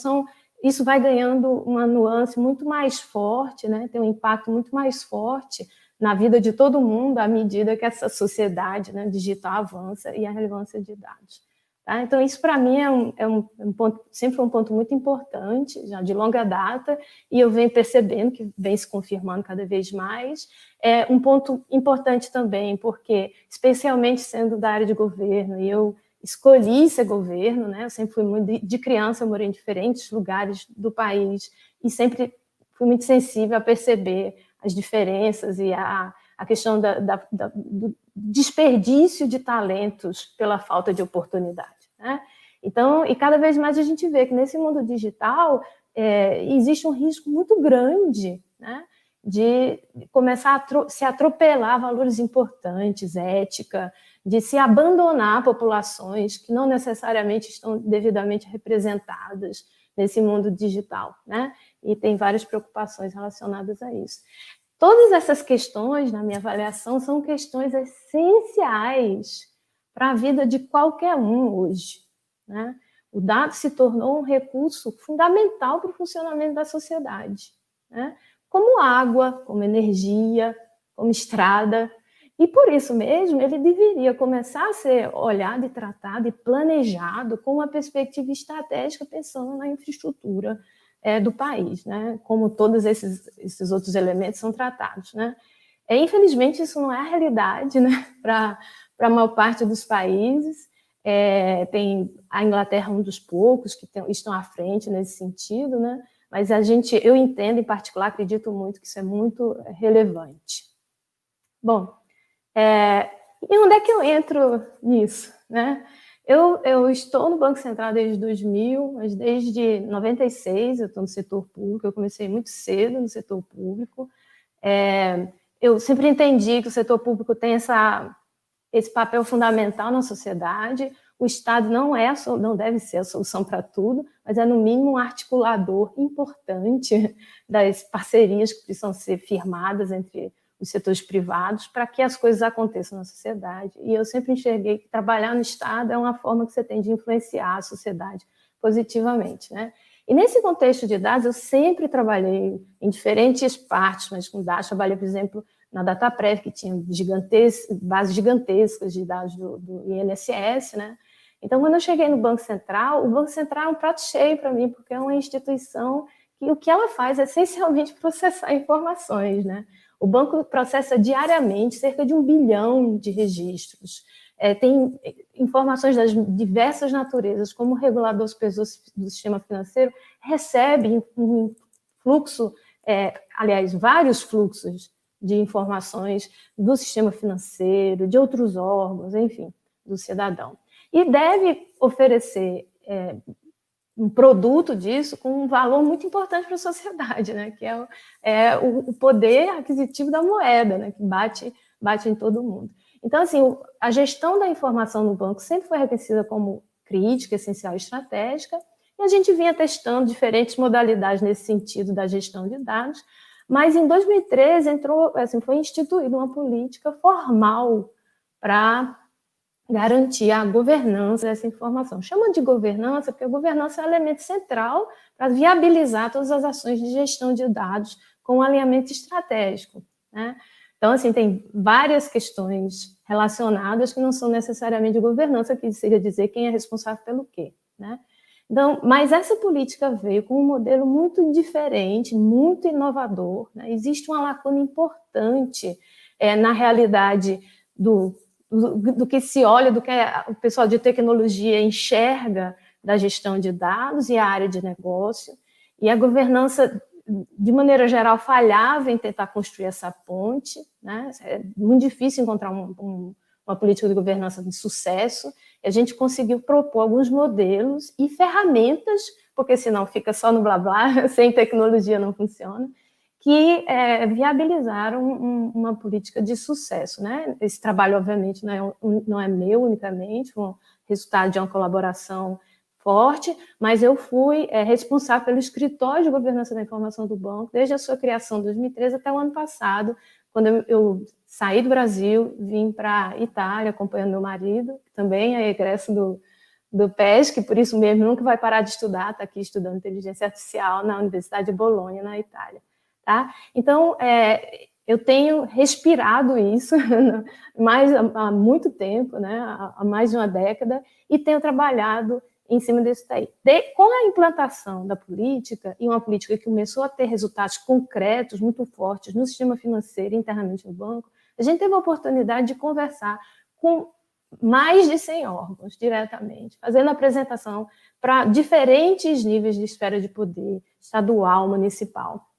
isso vai ganhando uma nuance muito mais forte, né? Tem um impacto muito mais forte na vida de todo mundo à medida que essa sociedade, né, digital avança e a relevância de dados. Tá? Então, isso para mim é um ponto, sempre um ponto muito importante, já de longa data, e eu venho percebendo que vem se confirmando cada vez mais. É um ponto importante também, porque, especialmente sendo da área de governo, e eu escolhi ser governo, né? Eu sempre fui muito, de criança, eu morei em diferentes lugares do país, e sempre fui muito sensível a perceber as diferenças e a questão do desperdício de talentos pela falta de oportunidade, né? Então, e cada vez mais a gente vê que nesse mundo digital existe um risco muito grande, né, de começar a se atropelar valores importantes, ética, de se abandonar populações que não necessariamente estão devidamente representadas nesse mundo digital, né? E tem várias preocupações relacionadas a isso. Todas essas questões, na minha avaliação, são questões essenciais para a vida de qualquer um hoje, né? O dado se tornou um recurso fundamental para o funcionamento da sociedade, né? Como água, como energia, como estrada, e por isso mesmo ele deveria começar a ser olhado e tratado e planejado com uma perspectiva estratégica, pensando na infraestrutura do país, né? Como todos esses outros elementos são tratados, né? Infelizmente, isso não é a realidade, né? Para a maior parte dos países. Tem a Inglaterra, um dos poucos que estão à frente nesse sentido, né? Mas eu entendo, em particular, acredito muito que isso é muito relevante. Bom, e onde é que eu entro nisso, né? Eu estou no Banco Central desde 2000, mas desde 96 eu estou no setor público. Eu comecei muito cedo no setor público. Eu sempre entendi que o setor público tem esse papel fundamental na sociedade. O Estado não deve ser a solução para tudo, mas é, no mínimo, um articulador importante das parcerias que precisam ser firmadas entre os setores privados para que as coisas aconteçam na sociedade. E eu sempre enxerguei que trabalhar no Estado é uma forma que você tem de influenciar a sociedade positivamente, né? E nesse contexto de dados, eu sempre trabalhei em diferentes partes, mas com dados, trabalhei, por exemplo, na Dataprev, que tinha bases gigantescas de dados do INSS, né? Então, quando eu cheguei no Banco Central, o Banco Central é um prato cheio para mim, porque é uma instituição que o que ela faz é essencialmente processar informações, né? O banco processa diariamente cerca de 1 bilhão de registros. Tem informações das diversas naturezas, como o regulador superior do sistema financeiro recebe um fluxo, aliás, vários fluxos de informações do sistema financeiro, de outros órgãos, enfim, do cidadão. E deve oferecer um produto disso com um valor muito importante para a sociedade, né? Que é o poder aquisitivo da moeda, né? Que bate em todo mundo. Então, assim, a gestão da informação no banco sempre foi reconhecida como crítica, essencial e estratégica, e a gente vinha testando diferentes modalidades nesse sentido da gestão de dados, mas em 2013 foi instituída uma política formal para garantir a governança dessa informação. Chama de governança porque a governança é um elemento central para viabilizar todas as ações de gestão de dados com um alinhamento estratégico, né? Então, assim, tem várias questões relacionadas que não são necessariamente de governança, que seria dizer quem é responsável pelo quê, né? Então, mas essa política veio com um modelo muito diferente, muito inovador, né? Existe uma lacuna importante na realidade do que se olha, do que o pessoal de tecnologia enxerga da gestão de dados e a área de negócio, e a governança, de maneira geral, falhava em tentar construir essa ponte, né? É muito difícil encontrar uma política de governança de sucesso, e a gente conseguiu propor alguns modelos e ferramentas, porque senão fica só no blá blá, sem tecnologia não funciona, que viabilizaram uma política de sucesso, né? Esse trabalho, obviamente, não é meu unicamente, foi um resultado de uma colaboração forte, mas eu fui responsável pelo escritório de governança da informação do banco, desde a sua criação em 2013 até o ano passado, quando eu saí do Brasil, vim para a Itália, acompanhando meu marido, que também é egresso do PESC, por isso mesmo nunca vai parar de estudar, está aqui estudando inteligência artificial na Universidade de Bolonha, na Itália. Tá? Então, eu tenho respirado isso há muito tempo, né? Há mais de uma década, e tenho trabalhado em cima disso daí. Com a implantação da política, e uma política que começou a ter resultados concretos, muito fortes, no sistema financeiro, internamente no banco, a gente teve a oportunidade de conversar com mais de 100 órgãos diretamente, fazendo apresentação para diferentes níveis de esfera de poder, estadual, municipal.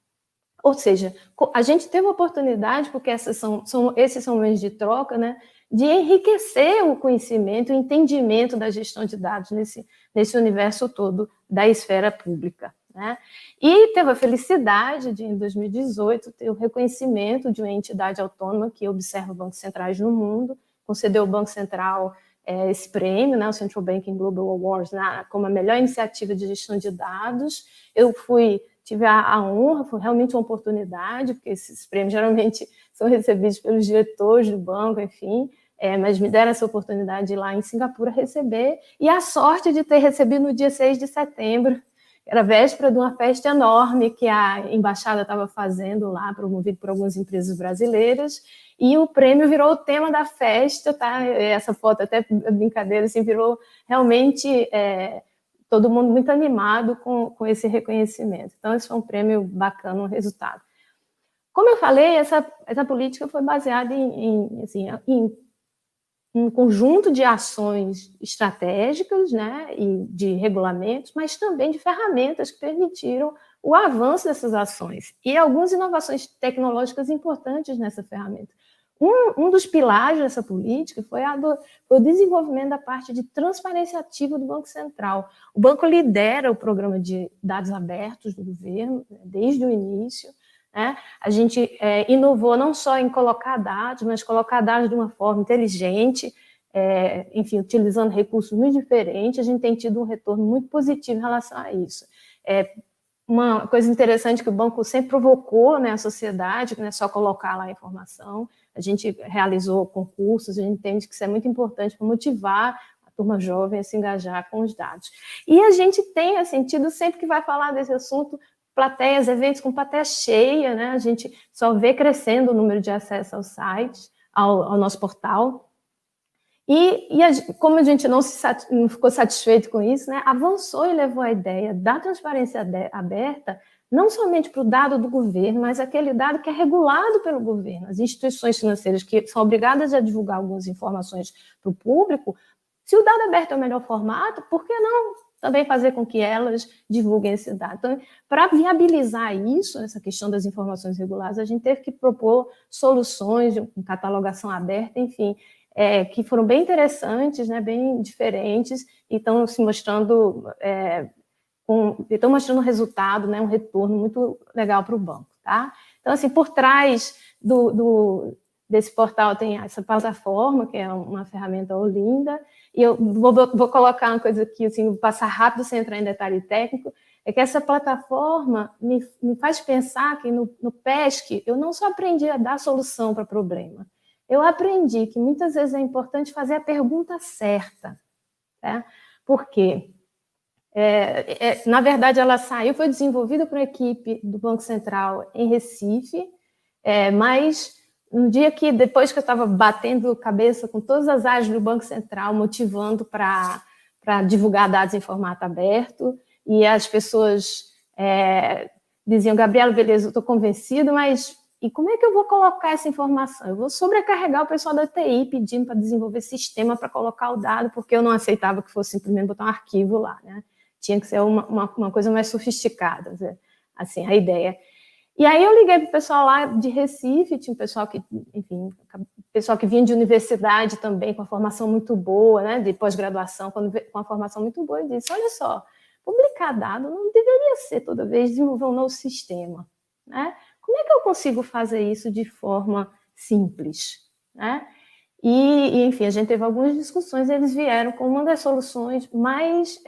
Ou seja, a gente teve a oportunidade, porque esses são meios de troca, né, de enriquecer o conhecimento, o entendimento da gestão de dados nesse universo todo da esfera pública, né? E teve a felicidade de, em 2018, ter o reconhecimento de uma entidade autônoma que observa bancos centrais no mundo, concedeu ao Banco Central esse prêmio, né, o Central Banking Global Awards, como a melhor iniciativa de gestão de dados. Eu tive a honra, foi realmente uma oportunidade, porque esses prêmios geralmente são recebidos pelos diretores do banco, enfim, mas me deram essa oportunidade de ir lá em Singapura receber, e a sorte de ter recebido no dia 6 de setembro Era véspera de uma festa enorme que a embaixada estava fazendo lá, promovido por algumas empresas brasileiras, e o prêmio virou o tema da festa, tá? Essa foto até brincadeira, assim, virou realmente todo mundo muito animado com esse reconhecimento. Então, esse foi um prêmio bacana, um resultado. Como eu falei, essa política foi baseada em um conjunto de ações estratégicas, né, e de regulamentos, mas também de ferramentas que permitiram o avanço dessas ações e algumas inovações tecnológicas importantes nessa ferramenta. Um dos pilares dessa política foi o desenvolvimento da parte de transparência ativa do Banco Central. O banco lidera o programa de dados abertos do governo, né, desde o início. Né? A gente inovou não só em colocar dados, mas colocar dados de uma forma inteligente, enfim, utilizando recursos muito diferentes. A gente tem tido um retorno muito positivo em relação a isso. Uma coisa interessante que o banco sempre provocou, né, a sociedade, que não é só colocar lá a informação. A gente realizou concursos, a gente entende que isso é muito importante para motivar a turma jovem a se engajar com os dados. E a gente tem sentido, sempre que vai falar desse assunto, plateias, eventos com plateia cheia, né? A gente só vê crescendo o número de acesso ao site, ao nosso portal. Como a gente não ficou satisfeito com isso, né, avançou e levou a ideia da transparência aberta, não somente para o dado do governo, mas aquele dado que é regulado pelo governo. As instituições financeiras que são obrigadas a divulgar algumas informações para o público, se o dado aberto é o melhor formato, por que não também fazer com que elas divulguem esse dado? Então, para viabilizar isso, essa questão das informações reguladas, a gente teve que propor soluções com catalogação aberta, enfim, que foram bem interessantes, né, bem diferentes, e estão se mostrando, estão mostrando resultado, né, um retorno muito legal para o banco. Tá? Então, assim, por trás desse portal tem essa plataforma, que é uma ferramenta Olinda, e eu vou colocar uma coisa aqui, assim, vou passar rápido sem entrar em detalhe técnico, é que essa plataforma me faz pensar que no PESC eu não só aprendi a dar solução para problema, eu aprendi que muitas vezes é importante fazer a pergunta certa. Tá? Por quê? Na verdade, ela foi desenvolvida por uma equipe do Banco Central em Recife, mas um dia que, depois que eu estava batendo cabeça com todas as áreas do Banco Central, motivando para divulgar dados em formato aberto, e as pessoas diziam, Gabriela, beleza, eu estou convencido, mas e como é que eu vou colocar essa informação? Eu vou sobrecarregar o pessoal da TI pedindo para desenvolver sistema para colocar o dado, porque eu não aceitava que fosse simplesmente botar um arquivo lá, né? Tinha que ser uma coisa mais sofisticada, assim, a ideia. E aí eu liguei para o pessoal lá de Recife, tinha um pessoal que, enfim, pessoal que vinha de universidade também, com a formação muito boa, né, de pós-graduação, com a formação muito boa, e disse, olha só, publicar dado não deveria ser toda vez desenvolver um novo sistema, né? Como é que eu consigo fazer isso de forma simples, né? E, enfim, a gente teve algumas discussões, eles vieram com uma das soluções mais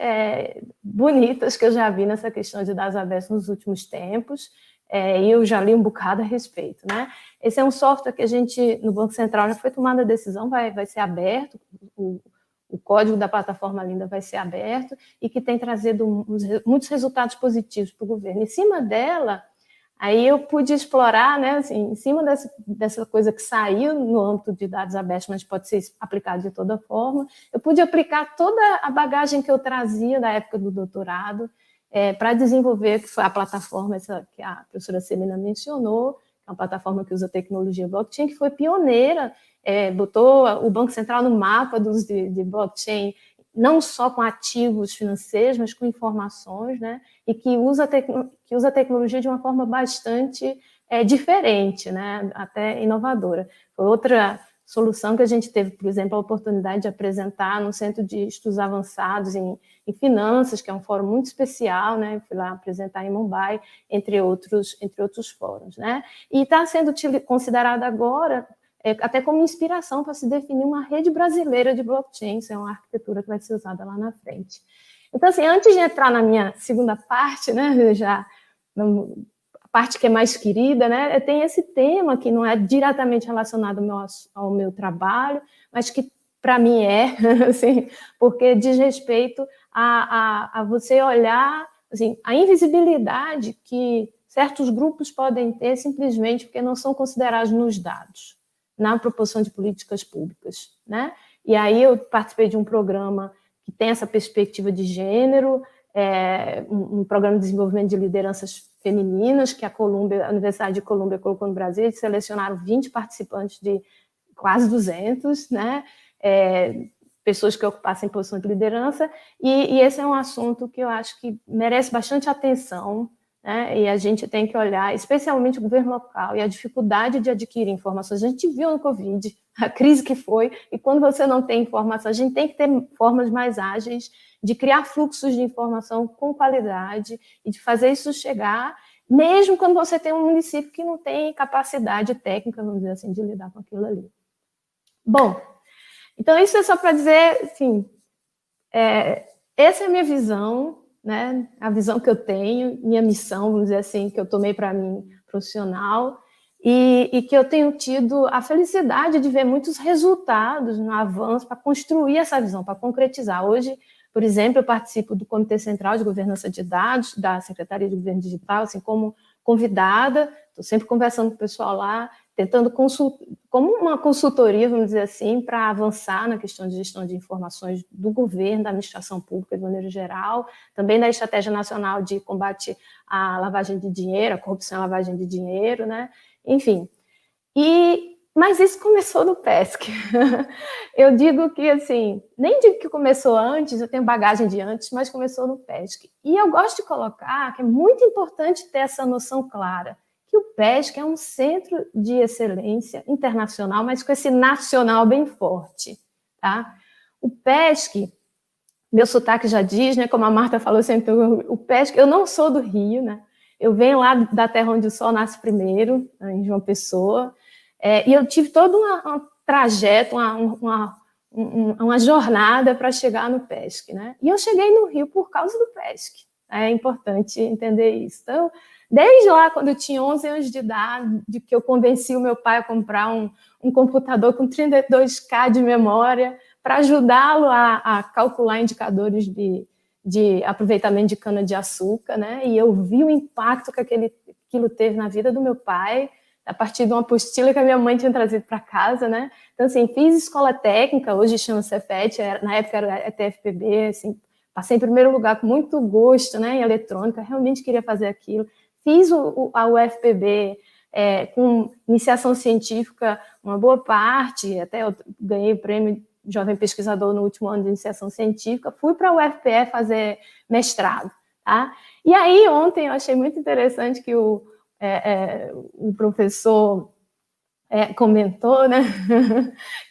bonitas que eu já vi nessa questão de dados abertos nos últimos tempos, e eu já li um bocado a respeito, né? Esse é um software que a gente, no Banco Central, já foi tomada a decisão, vai ser aberto, o código da plataforma Linda vai ser aberto, e que tem trazido muitos resultados positivos para o governo. Em cima dela, aí eu pude explorar, né, assim, em cima dessa coisa que saiu no âmbito de dados abertos, mas pode ser aplicado de toda forma, eu pude aplicar toda a bagagem que eu trazia da época do doutorado para desenvolver, que foi a plataforma essa que a professora Celina mencionou, que é uma plataforma que usa tecnologia blockchain, que foi pioneira, botou o Banco Central no mapa do uso de blockchain, não só com ativos financeiros, mas com informações, né? E que usa a tecnologia de uma forma bastante diferente, né? Até inovadora. Foi outra solução que a gente teve, por exemplo, a oportunidade de apresentar no Centro de Estudos Avançados em Finanças, que é um fórum muito especial, né? Fui lá apresentar em Mumbai, entre outros fóruns, né? E está sendo considerado agora até como inspiração para se definir uma rede brasileira de blockchain, isso é uma arquitetura que vai ser usada lá na frente. Então, assim, antes de entrar na minha segunda parte, né, a parte que é mais querida, né, tem esse tema que não é diretamente relacionado ao meu trabalho, mas que, para mim, assim, porque diz respeito a você olhar assim, a invisibilidade que certos grupos podem ter simplesmente porque não são considerados nos dados, na proporção de políticas públicas, né? E aí eu participei de um programa que tem essa perspectiva de gênero, um programa de desenvolvimento de lideranças femininas que a Universidade de Colômbia colocou no Brasil. Eles selecionaram 20 participantes de quase 200, né? Pessoas que ocupassem posição de liderança, e esse é um assunto que eu acho que merece bastante atenção, né? E a gente tem que olhar, especialmente o governo local, e a dificuldade de adquirir informações. A gente viu no Covid, a crise que foi, e quando você não tem informação, a gente tem que ter formas mais ágeis de criar fluxos de informação com qualidade e de fazer isso chegar, mesmo quando você tem um município que não tem capacidade técnica, vamos dizer assim, de lidar com aquilo ali. Bom, então isso é só para dizer, assim, essa é a minha visão, né? A visão que eu tenho, minha missão, vamos dizer assim, que eu tomei para mim profissional, e que eu tenho tido a felicidade de ver muitos resultados no avanço para construir essa visão, para concretizar. Hoje, por exemplo, eu participo do Comitê Central de Governança de Dados, da Secretaria de Governo Digital, assim, como convidada, estou sempre conversando com o pessoal lá, tentando como uma consultoria, vamos dizer assim, para avançar na questão de gestão de informações do governo, da administração pública de maneira geral, também da Estratégia Nacional de Combate à Lavagem de Dinheiro, à corrupção e à lavagem de dinheiro, né? Enfim. Mas isso começou no PESC. Eu digo que, assim, nem digo que começou antes, eu tenho bagagem de antes, mas começou no PESC. E eu gosto de colocar que é muito importante ter essa noção clara, que o PESC é um centro de excelência internacional, mas com esse nacional bem forte, tá? O PESC, meu sotaque já diz, né, como a Marta falou sempre, o PESC, eu não sou do Rio, né? Eu venho lá da terra onde o sol nasce primeiro, em João Pessoa, e eu tive todo um trajeto, uma jornada para chegar no PESC, né? E eu cheguei no Rio por causa do PESC. É importante entender isso. Então, desde lá, quando eu tinha 11 anos de idade, de que eu convenci o meu pai a comprar um computador com 32K de memória para ajudá-lo a calcular indicadores de aproveitamento de cana-de-açúcar, né? E eu vi o impacto que aquilo teve na vida do meu pai, a partir de uma apostila que a minha mãe tinha trazido para casa, né? Então, assim, fiz escola técnica, hoje chama Cefet, na época era ETFPB, assim, passei em primeiro lugar com muito gosto, né, em eletrônica, realmente queria fazer aquilo. Fiz a UFPB com iniciação científica, uma boa parte, até eu ganhei o prêmio Jovem Pesquisador no último ano de iniciação científica, fui para a UFPE fazer mestrado, tá? E aí, ontem, eu achei muito interessante que o professor comentou, né,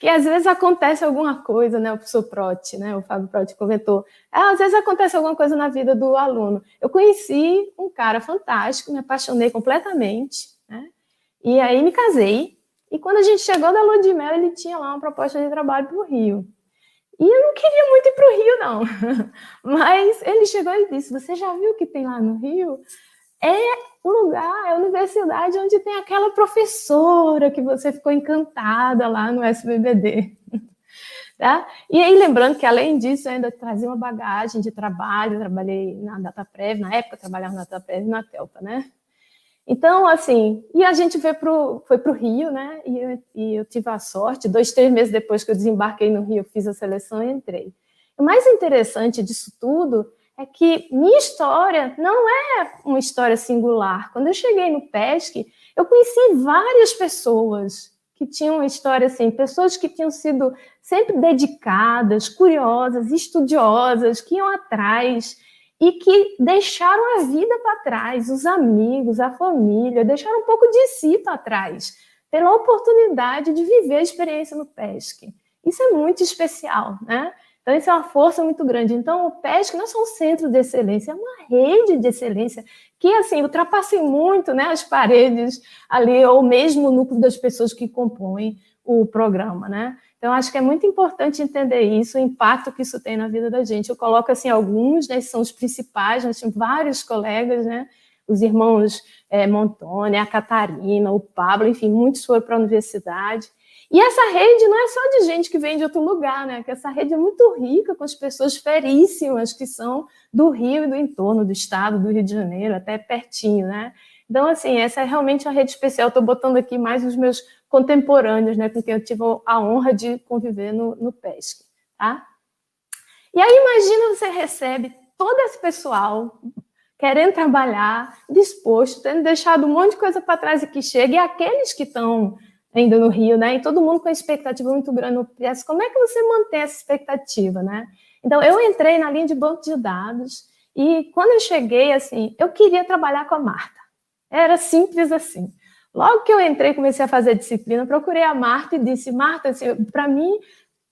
que às vezes acontece alguma coisa, né, o professor Protti, né, o Fábio Protti comentou, às vezes acontece alguma coisa na vida do aluno. Eu conheci um cara fantástico, me apaixonei completamente, né, e aí me casei, e quando a gente chegou da lua de mel, ele tinha lá uma proposta de trabalho para o Rio. E eu não queria muito ir para o Rio, não, mas ele chegou e disse, você já viu o que tem lá no Rio? É o lugar, é a universidade onde tem aquela professora que você ficou encantada lá no SBBD. Tá? E aí, lembrando que, além disso, eu ainda trazia uma bagagem de trabalho, trabalhei na Dataprev, na época eu trabalhava na Dataprev e na Telpa, né? Então, assim, e a gente foi para o Rio, né? E eu tive a sorte, 2, 3 meses depois que eu desembarquei no Rio, eu fiz a seleção e entrei. O mais interessante disso tudo é que minha história não é uma história singular. Quando eu cheguei no PESC, eu conheci várias pessoas que tinham uma história assim, pessoas que tinham sido sempre dedicadas, curiosas, estudiosas, que iam atrás e que deixaram a vida para trás, os amigos, a família, deixaram um pouco de si para trás, pela oportunidade de viver a experiência no PESC. Isso é muito especial, né? Então, isso é uma força muito grande. Então, o PESC não é só um centro de excelência, é uma rede de excelência que, assim, ultrapassa muito, né, as paredes ali, ou mesmo o núcleo das pessoas que compõem o programa, né? Então, acho que é muito importante entender isso, o impacto que isso tem na vida da gente. Eu coloco, assim, alguns, né, são os principais, nós temos vários colegas, né, os irmãos Montone, a Catarina, o Pablo, enfim, muitos foram para a universidade. E essa rede não é só de gente que vem de outro lugar, né? Que essa rede é muito rica, com as pessoas feríssimas que são do Rio e do entorno do estado, do Rio de Janeiro, até pertinho, né? Então, assim, essa é realmente uma rede especial. Estou botando aqui mais os meus contemporâneos, né? Com quem eu tive a honra de conviver no PESC, tá? E aí, imagina, você recebe todo esse pessoal querendo trabalhar, disposto, tendo deixado um monte de coisa para trás e que chega, e aqueles que estão ainda no Rio, né? E todo mundo com a expectativa muito grande no PS. Como é que você mantém essa expectativa, né? Então, eu entrei na linha de banco de dados e quando eu cheguei, assim, eu queria trabalhar com a Marta. Era simples assim. Logo que eu entrei, comecei a fazer disciplina, procurei a Marta e disse, Marta, assim, para mim,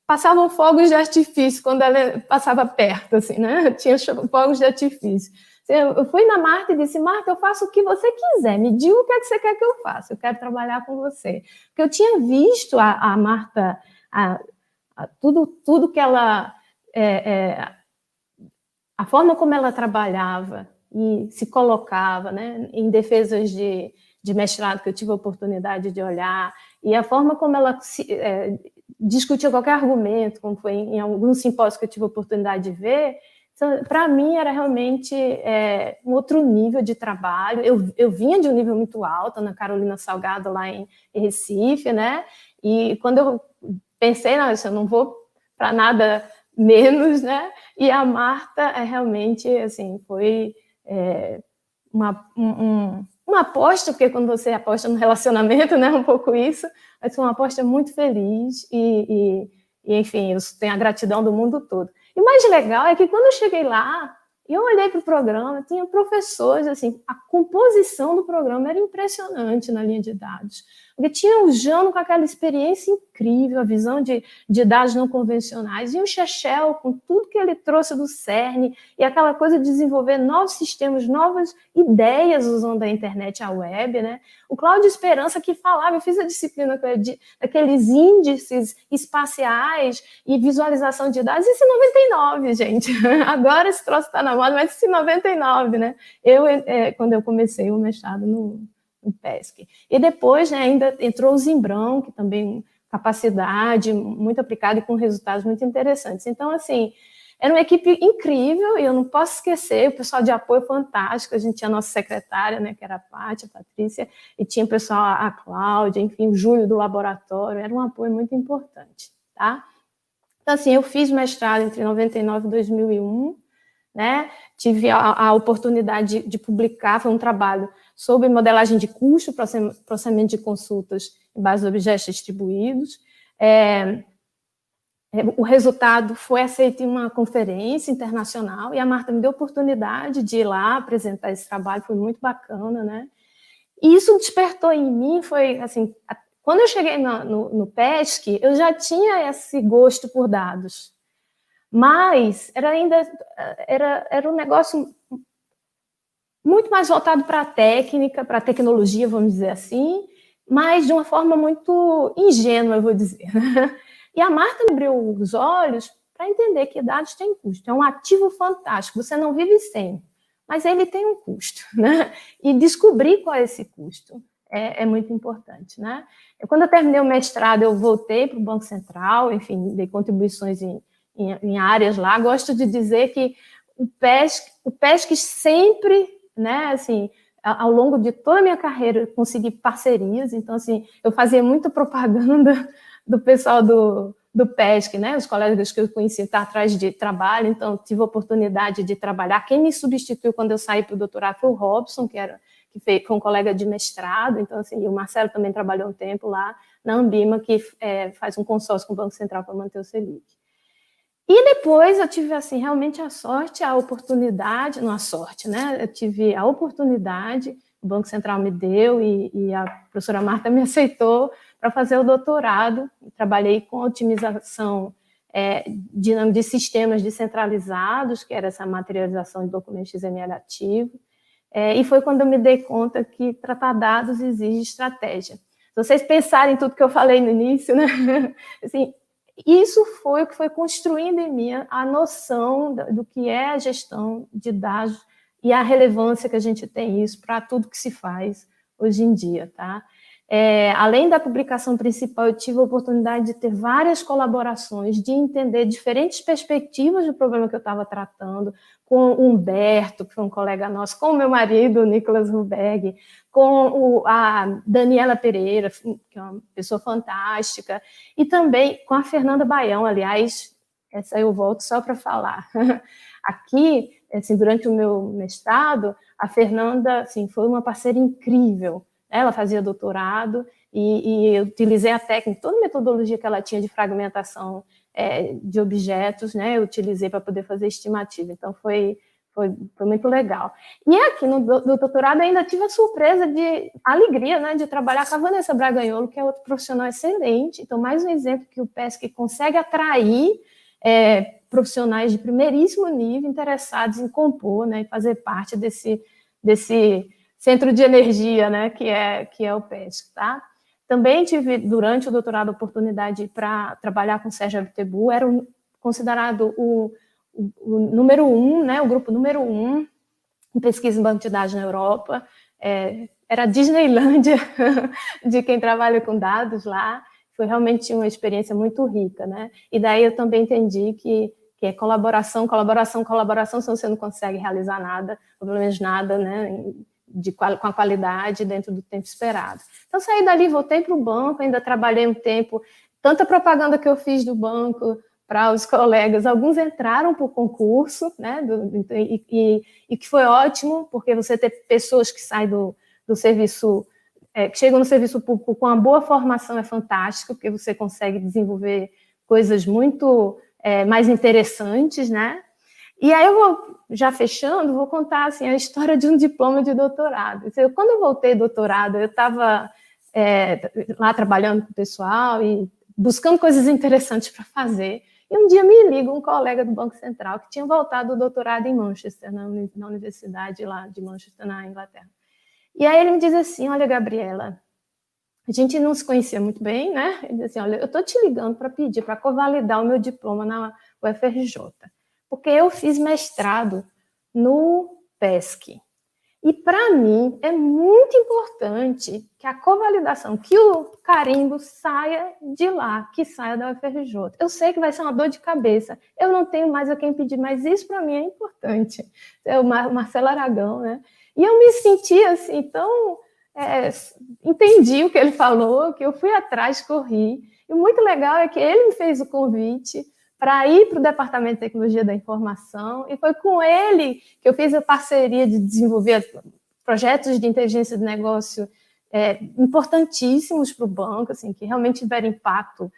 passavam fogos de artifício quando ela passava perto, assim, né? Tinha fogos de artifício. Eu fui na Marta e disse, Marta, eu faço o que você quiser, me diga o que é que você quer que eu faça, eu quero trabalhar com você. Porque eu tinha visto a Marta, tudo que ela... a forma como ela trabalhava e se colocava, né, em defesas de mestrado, que eu tive a oportunidade de olhar, e a forma como ela discutia qualquer argumento, como foi em algum simpósio que eu tive a oportunidade de ver. Então, para mim, era realmente um outro nível de trabalho. Eu vinha de um nível muito alto, na Carolina Salgado, lá em Recife, né? E quando eu pensei, não, eu não vou para nada menos, né? E a Marta, realmente, assim, foi uma aposta, porque quando você aposta no relacionamento, né? Um pouco isso, mas foi uma aposta muito feliz e enfim, eu tenho a gratidão do mundo todo. E o mais legal é que quando eu cheguei lá, eu olhei para o programa, tinha professores, assim, a composição do programa era impressionante na linha de dados. Porque tinha o Jano com aquela experiência incrível, a visão de dados não convencionais, e o Chechel com tudo que ele trouxe do CERN, e aquela coisa de desenvolver novos sistemas, novas ideias usando a internet, a web, né? O Cláudio Esperança que falava, eu fiz a disciplina daqueles índices espaciais e visualização de dados, isso em 99, gente. Agora esse troço está na moda, mas isso em 99, né? Quando eu comecei o mestrado no PESC. E depois, né, ainda entrou o Zimbrão, que também capacidade muito aplicada e com resultados muito interessantes. Então, assim, era uma equipe incrível, e eu não posso esquecer, o pessoal de apoio fantástico, a gente tinha a nossa secretária, né, que era a Pátia, a Patrícia, e tinha o pessoal, a Cláudia, enfim, o Júlio do laboratório, era um apoio muito importante, tá? Então, assim, eu fiz mestrado entre 99 e 2001, né? Tive a oportunidade de publicar, foi um trabalho sobre modelagem de custo, processamento de consultas em base de objetos distribuídos. O resultado foi aceito em uma conferência internacional, e a Marta me deu a oportunidade de ir lá apresentar esse trabalho, foi muito bacana, né? E isso despertou em mim, foi assim, quando eu cheguei no PESC, eu já tinha esse gosto por dados, mas era um negócio muito mais voltado para a técnica, para a tecnologia, vamos dizer assim, mas de uma forma muito ingênua, eu vou dizer. E a Marta me abriu os olhos para entender que dados têm custo, é um ativo fantástico, você não vive sem, mas ele tem um custo, né? E descobrir qual é esse custo é muito importante, né? Quando eu terminei o mestrado, eu voltei para o Banco Central, enfim, dei contribuições em áreas lá. Gosto de dizer que o PESC sempre, né, assim, ao longo de toda a minha carreira, eu consegui parcerias. Então, assim, eu fazia muita propaganda do pessoal do PESC, né, os colegas que eu conheci estão atrás de trabalho, então tive a oportunidade de trabalhar. Quem me substituiu quando eu saí para o doutorado foi o Robson, que foi um colega de mestrado. Então, assim, e o Marcelo também trabalhou um tempo lá na Ambima, que faz um consórcio com o Banco Central para manter o Selic. E depois eu tive, assim, realmente a oportunidade, não a sorte, né? Eu tive a oportunidade, o Banco Central me deu e a professora Marta me aceitou para fazer o doutorado. Trabalhei com otimização de sistemas descentralizados, que era essa materialização de documentos XML ativo. E foi quando eu me dei conta que tratar dados exige estratégia. Se vocês pensarem em tudo que eu falei no início, né? Assim, isso foi o que foi construindo em mim a noção do que é a gestão de dados e a relevância que a gente tem isso para tudo que se faz hoje em dia, tá? Além da publicação principal, eu tive a oportunidade de ter várias colaborações, de entender diferentes perspectivas do problema que eu estava tratando, com o Humberto, que foi um colega nosso, com o meu marido, o Nicolas Ruberg, com a Daniela Pereira, que é uma pessoa fantástica, e também com a Fernanda Baião, aliás, essa eu volto só para falar. Aqui, assim, durante o meu mestrado, a Fernanda, assim, foi uma parceira incrível. Ela fazia doutorado e eu utilizei a técnica, toda a metodologia que ela tinha de fragmentação de objetos, né? Eu utilizei para poder fazer estimativa. Então, foi muito legal. E aqui no doutorado ainda tive a surpresa a alegria, né, de trabalhar com a Vanessa Braganholo, que é outro profissional excelente. Então, mais um exemplo que o PESC consegue atrair profissionais de primeiríssimo nível interessados em compor, né, e fazer parte desse centro de energia, né, que é o PESC, tá? Também tive, durante o doutorado, a oportunidade para trabalhar com Sérgio Abtebu, era considerado o número 1, né, o grupo número 1 em pesquisa em banco de dados na Europa, era a Disneylândia de quem trabalha com dados lá, foi realmente uma experiência muito rica, né, e daí eu também entendi que é colaboração, senão você não consegue realizar nada, ou pelo menos nada, né, com a qualidade dentro do tempo esperado. Então, saí dali, voltei para o banco, ainda trabalhei um tempo, tanta propaganda que eu fiz do banco para os colegas, alguns entraram para o concurso, né, e que foi ótimo, porque você ter pessoas que saem do serviço, que chegam no serviço público com uma boa formação é fantástico, porque você consegue desenvolver coisas muito mais interessantes, né? E aí eu vou, já fechando, vou contar assim, a história de um diploma de doutorado. Quando eu voltei do doutorado, eu estava lá trabalhando com o pessoal e buscando coisas interessantes para fazer. E um dia me liga um colega do Banco Central que tinha voltado do doutorado em Manchester, na universidade lá de Manchester, na Inglaterra. E aí ele me diz assim, olha, Gabriela, a gente não se conhecia muito bem, né? Ele diz assim, olha, eu estou te ligando para pedir para convalidar o meu diploma na UFRJ, porque eu fiz mestrado no PESC. E, para mim, é muito importante que a convalidação, que o carimbo saia de lá, que saia da UFRJ. Eu sei que vai ser uma dor de cabeça, eu não tenho mais a quem pedir, mas isso, para mim, é importante. É o Marcelo Aragão, né? E eu me senti, assim, tão... entendi o que ele falou, que eu fui atrás, corri. E o muito legal é que ele me fez o convite para ir para o Departamento de Tecnologia da Informação, e foi com ele que eu fiz a parceria de desenvolver projetos de inteligência de negócio importantíssimos para o banco, assim, que realmente tiveram impacto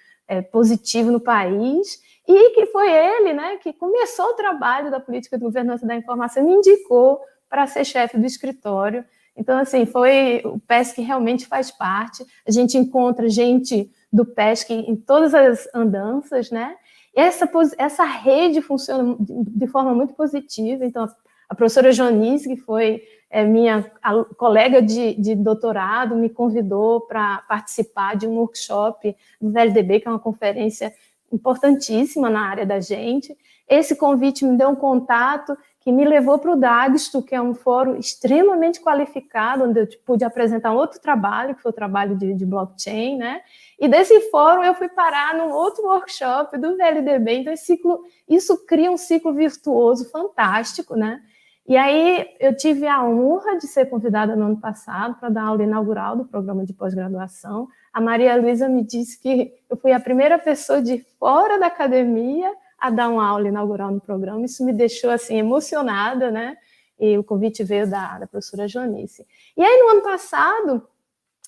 positivo no país, e que foi ele, né, que começou o trabalho da política de governança da informação e me indicou para ser chefe do escritório. Então, assim, o PESC realmente faz parte, a gente encontra gente do PESC em todas as andanças, né? Essa rede funciona de forma muito positiva. Então, a professora Jonice, que foi minha colega de doutorado, me convidou para participar de um workshop do VLDB, que é uma conferência importantíssima na área da gente. Esse convite me deu um contato que me levou para o Dagsto, que é um fórum extremamente qualificado, onde eu pude apresentar um outro trabalho, que foi o trabalho de blockchain, né? E desse fórum eu fui parar num outro workshop do VLDB, então isso cria um ciclo virtuoso fantástico, né? E aí eu tive a honra de ser convidada no ano passado para dar a aula inaugural do programa de pós-graduação. A Maria Luísa me disse que eu fui a primeira pessoa de fora da academia a dar uma aula inaugural no programa. Isso me deixou assim emocionada, né? E o convite veio da professora Jonice. E aí, no ano passado,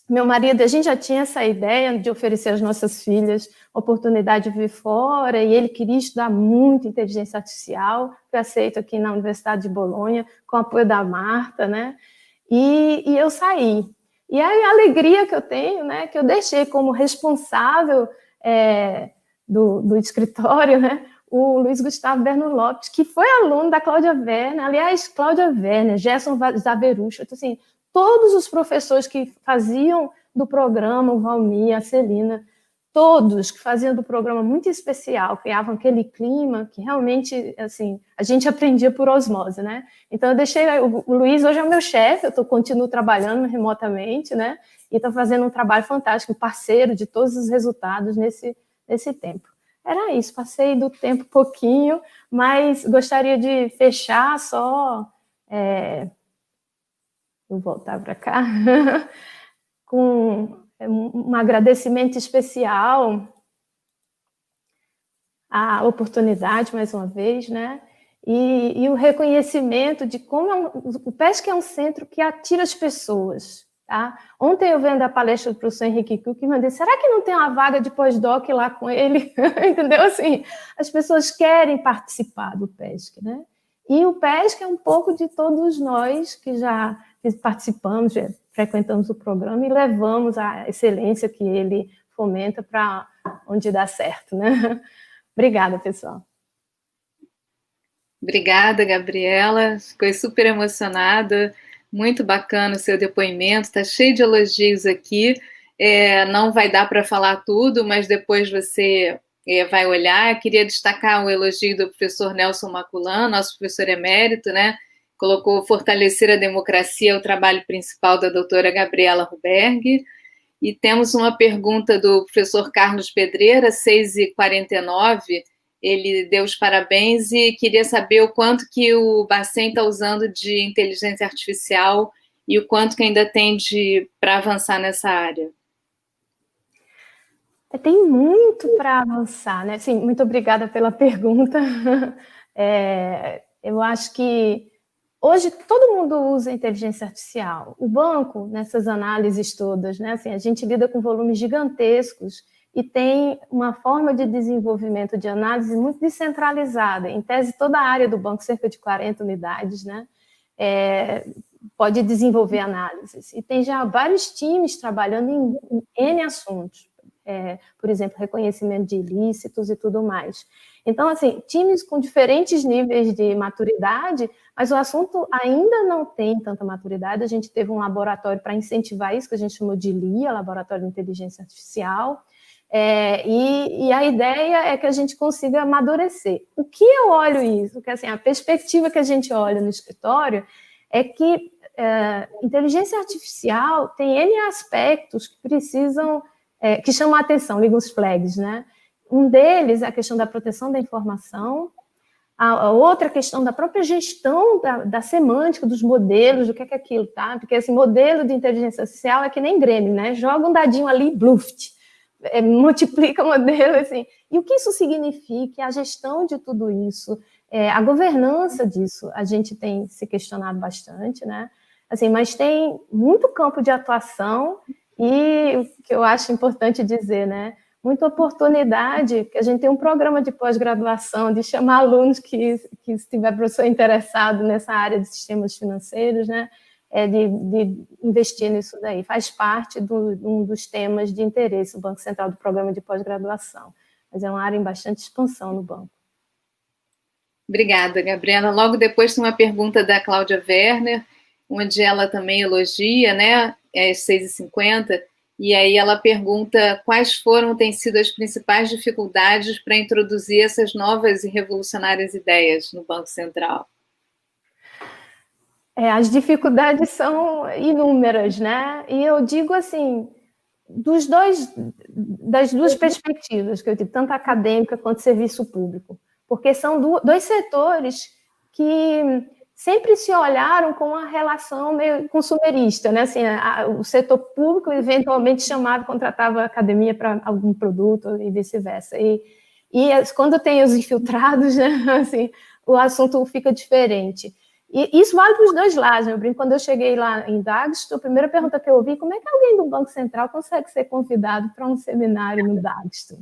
meu marido, a gente já tinha essa ideia de oferecer às nossas filhas a oportunidade de vir fora, e ele queria estudar muito inteligência artificial, foi aceito aqui na Universidade de Bolonha, com o apoio da Marta, né? E eu saí. E aí a alegria que eu tenho, né, que eu deixei como responsável do escritório, né, o Luiz Gustavo Berno Lopes, que foi aluno da Cláudia Werner, aliás, Cláudia Werner, Gerson Zaverucha, então, assim, todos os professores que faziam do programa, o Valmir, a Celina, todos que faziam do programa muito especial, criavam aquele clima que realmente, assim, a gente aprendia por osmose, né? Então, eu deixei, o Luiz hoje é o meu chefe, eu continuo trabalhando remotamente, né? E estou fazendo um trabalho fantástico, parceiro de todos os resultados nesse tempo. Era isso, passei do tempo um pouquinho, mas gostaria de fechar só, vou voltar para cá, com um agradecimento especial à oportunidade, mais uma vez, né? E o reconhecimento de como o PESC é um centro que atira as pessoas. Tá? Ontem eu vendo a palestra do professor Henrique Cook e mandei, será que não tem uma vaga de pós-doc lá com ele? Entendeu? Assim, as pessoas querem participar do PESC, né? E o PESC é um pouco de todos nós que já participamos, já frequentamos o programa e levamos a excelência que ele fomenta para onde dá certo, né? Obrigada, pessoal. Obrigada, Gabriela. Fiquei super emocionada. Muito bacana o seu depoimento. Está cheio de elogios aqui. Não vai dar para falar tudo, mas depois você vai olhar. Queria destacar o elogio do professor Nelson Maculan, nosso professor emérito, né? Colocou fortalecer a democracia, o trabalho principal da doutora Gabriela Ruberg. E temos uma pergunta do professor Carlos Pedreira, 6h49. Ele deu os parabéns e queria saber o quanto que o Bacen está usando de inteligência artificial e o quanto que ainda tem para avançar nessa área. Tem muito para avançar, né? Sim, muito obrigada pela pergunta. Eu acho que hoje todo mundo usa inteligência artificial. O banco, nessas análises todas, né? Assim, a gente lida com volumes gigantescos e tem uma forma de desenvolvimento de análise muito descentralizada. Em tese, toda a área do banco, cerca de 40 unidades, né? Pode desenvolver análises. E tem já vários times trabalhando em N assuntos. Por exemplo, reconhecimento de ilícitos e tudo mais. Então, assim, times com diferentes níveis de maturidade, mas o assunto ainda não tem tanta maturidade. A gente teve um laboratório para incentivar isso, que a gente chamou de LIA, Laboratório de Inteligência Artificial, e a ideia é que a gente consiga amadurecer. O que eu olho isso? Que, assim, a perspectiva que a gente olha no escritório é que inteligência artificial tem N aspectos que precisam... que chamam a atenção, ligam os flags, né? Um deles é a questão da proteção da informação, a outra questão da própria gestão da semântica, dos modelos, do que é aquilo, tá? Porque esse modelo de inteligência artificial é que nem Grêmio, né? Joga um dadinho ali, bluft, multiplica o modelo, assim. E o que isso significa? A gestão de tudo isso, a governança disso, a gente tem se questionado bastante, né? Assim, mas tem muito campo de atuação. E o que eu acho importante dizer, né? Muita oportunidade, que a gente tem um programa de pós-graduação, de chamar alunos que se tiver professor interessado nessa área de sistemas financeiros, né? De investir nisso daí. Faz parte de um dos temas de interesse do Banco Central, do programa de pós-graduação. Mas é uma área em bastante expansão no banco. Obrigada, Gabriela. Logo depois tem uma pergunta da Cláudia Werner, onde ela também elogia, né? Às 6h50, e aí ela pergunta quais têm sido as principais dificuldades para introduzir essas novas e revolucionárias ideias no Banco Central. As dificuldades são inúmeras, né? E eu digo assim, das duas perspectivas, que eu digo, tanto acadêmica quanto serviço público, porque são dois setores que sempre se olharam com uma relação meio consumerista, né? Assim, o setor público eventualmente chamava, contratava a academia para algum produto e vice-versa. E quando tem os infiltrados, né? Assim, o assunto fica diferente. E isso vale para os dois lados, né? Eu brinco, quando eu cheguei lá em Dagston, a primeira pergunta que eu ouvi, como é que alguém do Banco Central consegue ser convidado para um seminário no Dagston?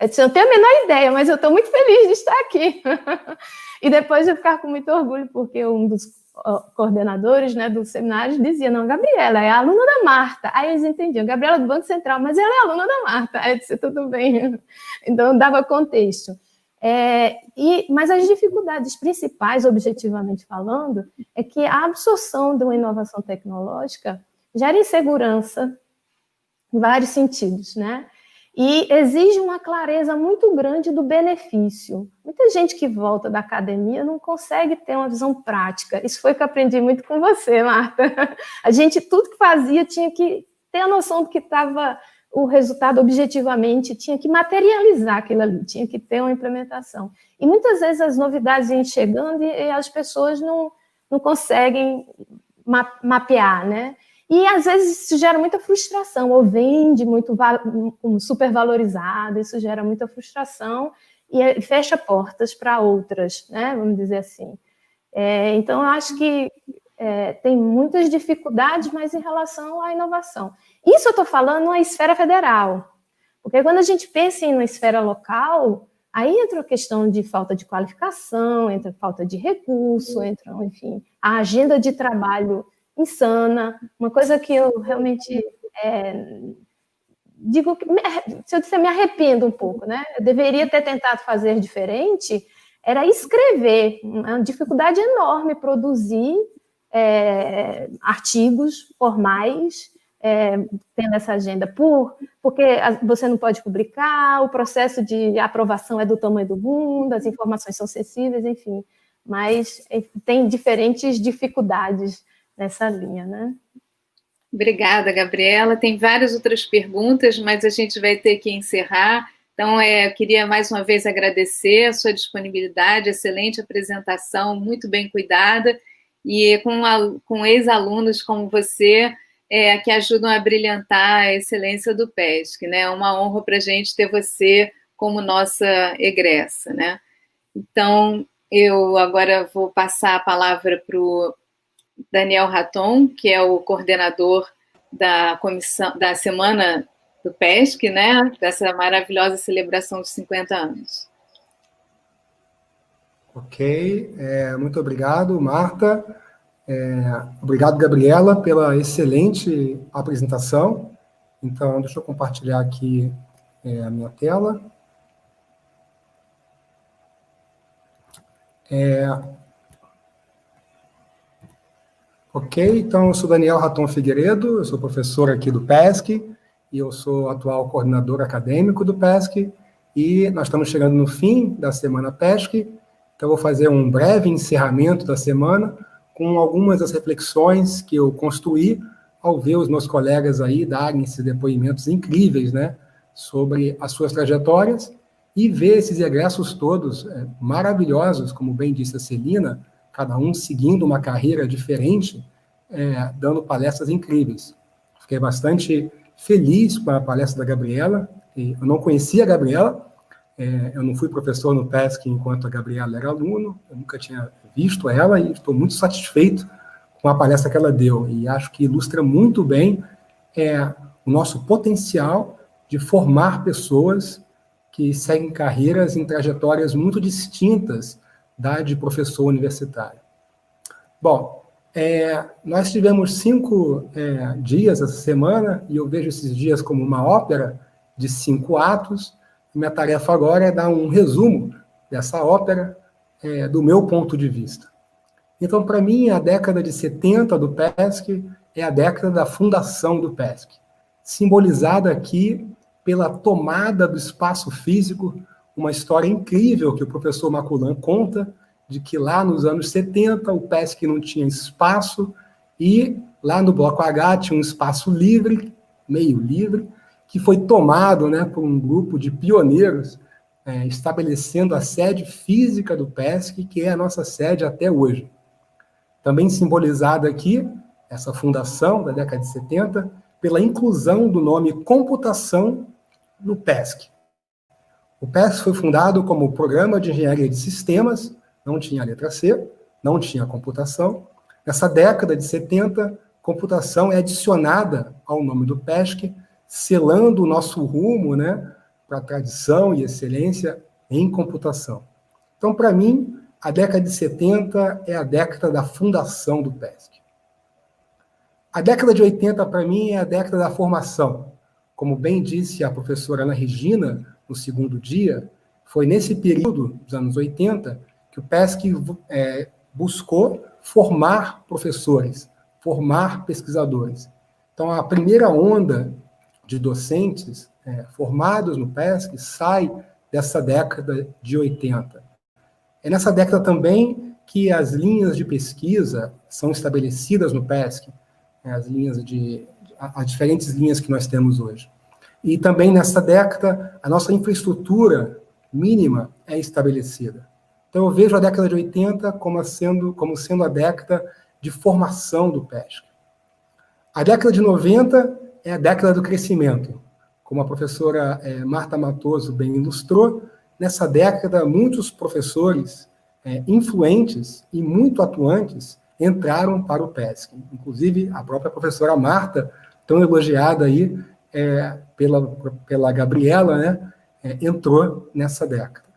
Eu disse, eu não tenho a menor ideia, mas eu estou muito feliz de estar aqui. E depois eu ficar com muito orgulho, porque um dos coordenadores, né, do seminário dizia, não, Gabriela é a aluna da Marta. Aí eles entendiam, Gabriela do Banco Central, mas ela é a aluna da Marta. Aí eu disse, tudo bem. Então, dava contexto. Mas as dificuldades principais, objetivamente falando, é que a absorção de uma inovação tecnológica gera insegurança em vários sentidos, né? e exige uma clareza muito grande do benefício. Muita gente que volta da academia não consegue ter uma visão prática. Isso foi que eu aprendi muito com você, Marta. A gente, tudo que fazia, tinha que ter a noção do que estava o resultado objetivamente, tinha que materializar aquilo ali, tinha que ter uma implementação. E muitas vezes as novidades vêm chegando e as pessoas não conseguem mapear, né? E às vezes isso gera muita frustração, ou vende muito supervalorizado, isso gera muita frustração e fecha portas para outras, né? Vamos dizer assim. Então, eu acho que tem muitas dificuldades, mas em relação à inovação. Isso eu estou falando na esfera federal, porque quando a gente pensa em uma esfera local, aí entra a questão de falta de qualificação, entra falta de recurso, entra, enfim, a agenda de trabalho insana. Uma coisa que eu realmente digo que, se eu disser, me arrependo um pouco, né? Eu deveria ter tentado fazer diferente, era escrever. Uma dificuldade enorme produzir artigos formais, tendo essa agenda, porque você não pode publicar, o processo de aprovação é do tamanho do mundo, as informações são sensíveis, enfim, mas tem diferentes dificuldades nessa linha, né? Obrigada, Gabriela. Tem várias outras perguntas, mas a gente vai ter que encerrar. Então, eu queria mais uma vez agradecer a sua disponibilidade, excelente apresentação, muito bem cuidada, e com ex-alunos como você, que ajudam a brilhantar a excelência do PESC, né? É uma honra para a gente ter você como nossa egressa, né? Então, eu agora vou passar a palavra para o Daniel Raton, que é o coordenador da comissão da Semana do PESC, né? Dessa maravilhosa celebração de 50 anos. Ok, muito obrigado, Marta. Obrigado, Gabriela, pela excelente apresentação. Então, deixa eu compartilhar aqui a minha tela. Ok, então eu sou Daniel Raton Figueiredo, eu sou professor aqui do PESC, e eu sou atual coordenador acadêmico do PESC, e nós estamos chegando no fim da Semana PESC, então eu vou fazer um breve encerramento da semana, com algumas das reflexões que eu construí ao ver os meus colegas aí darem esses depoimentos incríveis, né, sobre as suas trajetórias, e ver esses egressos todos maravilhosos, como bem disse a Celina, cada um seguindo uma carreira diferente, dando palestras incríveis. Fiquei bastante feliz com a palestra da Gabriela, eu não conhecia a Gabriela, eu não fui professor no PESC enquanto a Gabriela era aluno, eu nunca tinha visto ela e estou muito satisfeito com a palestra que ela deu, e acho que ilustra muito bem o nosso potencial de formar pessoas que seguem carreiras em trajetórias muito distintas da de professor universitário. Bom, nós tivemos 5 dias essa semana, e eu vejo esses dias como uma ópera de 5 atos. Minha tarefa agora é dar um resumo dessa ópera do meu ponto de vista. Então, para mim, a década de 70 do PESC é a década da fundação do PESC, simbolizada aqui pela tomada do espaço físico, uma história incrível que o professor Maculan conta, de que lá nos anos 70 o PESC não tinha espaço, e lá no Bloco H tinha um espaço livre, meio livre, que foi tomado, né, por um grupo de pioneiros, estabelecendo a sede física do PESC, que é a nossa sede até hoje. Também simbolizada aqui, essa fundação da década de 70, pela inclusão do nome computação no PESC. O PESC foi fundado como Programa de Engenharia de Sistemas, não tinha letra C, não tinha computação. Nessa década de 70, computação é adicionada ao nome do PESC, selando o nosso rumo, né, para a tradição e excelência em computação. Então, para mim, a década de 70 é a década da fundação do PESC. A década de 80, para mim, é a década da formação. Como bem disse a professora Ana Regina, no segundo dia, foi nesse período, dos anos 80, que o PESC buscou formar professores, formar pesquisadores. Então, a primeira onda de docentes formados no PESC sai dessa década de 80. É nessa década também que as linhas de pesquisa são estabelecidas no PESC, as diferentes linhas que nós temos hoje. E também nessa década, a nossa infraestrutura mínima é estabelecida. Então, eu vejo a década de 80 como sendo a década de formação do PESC. A década de 90 é a década do crescimento. Como a professora Marta Matoso bem ilustrou, nessa década, muitos professores influentes e muito atuantes entraram para o PESC. Inclusive, a própria professora Marta, tão elogiada aí pela Gabriela, né, entrou nessa década.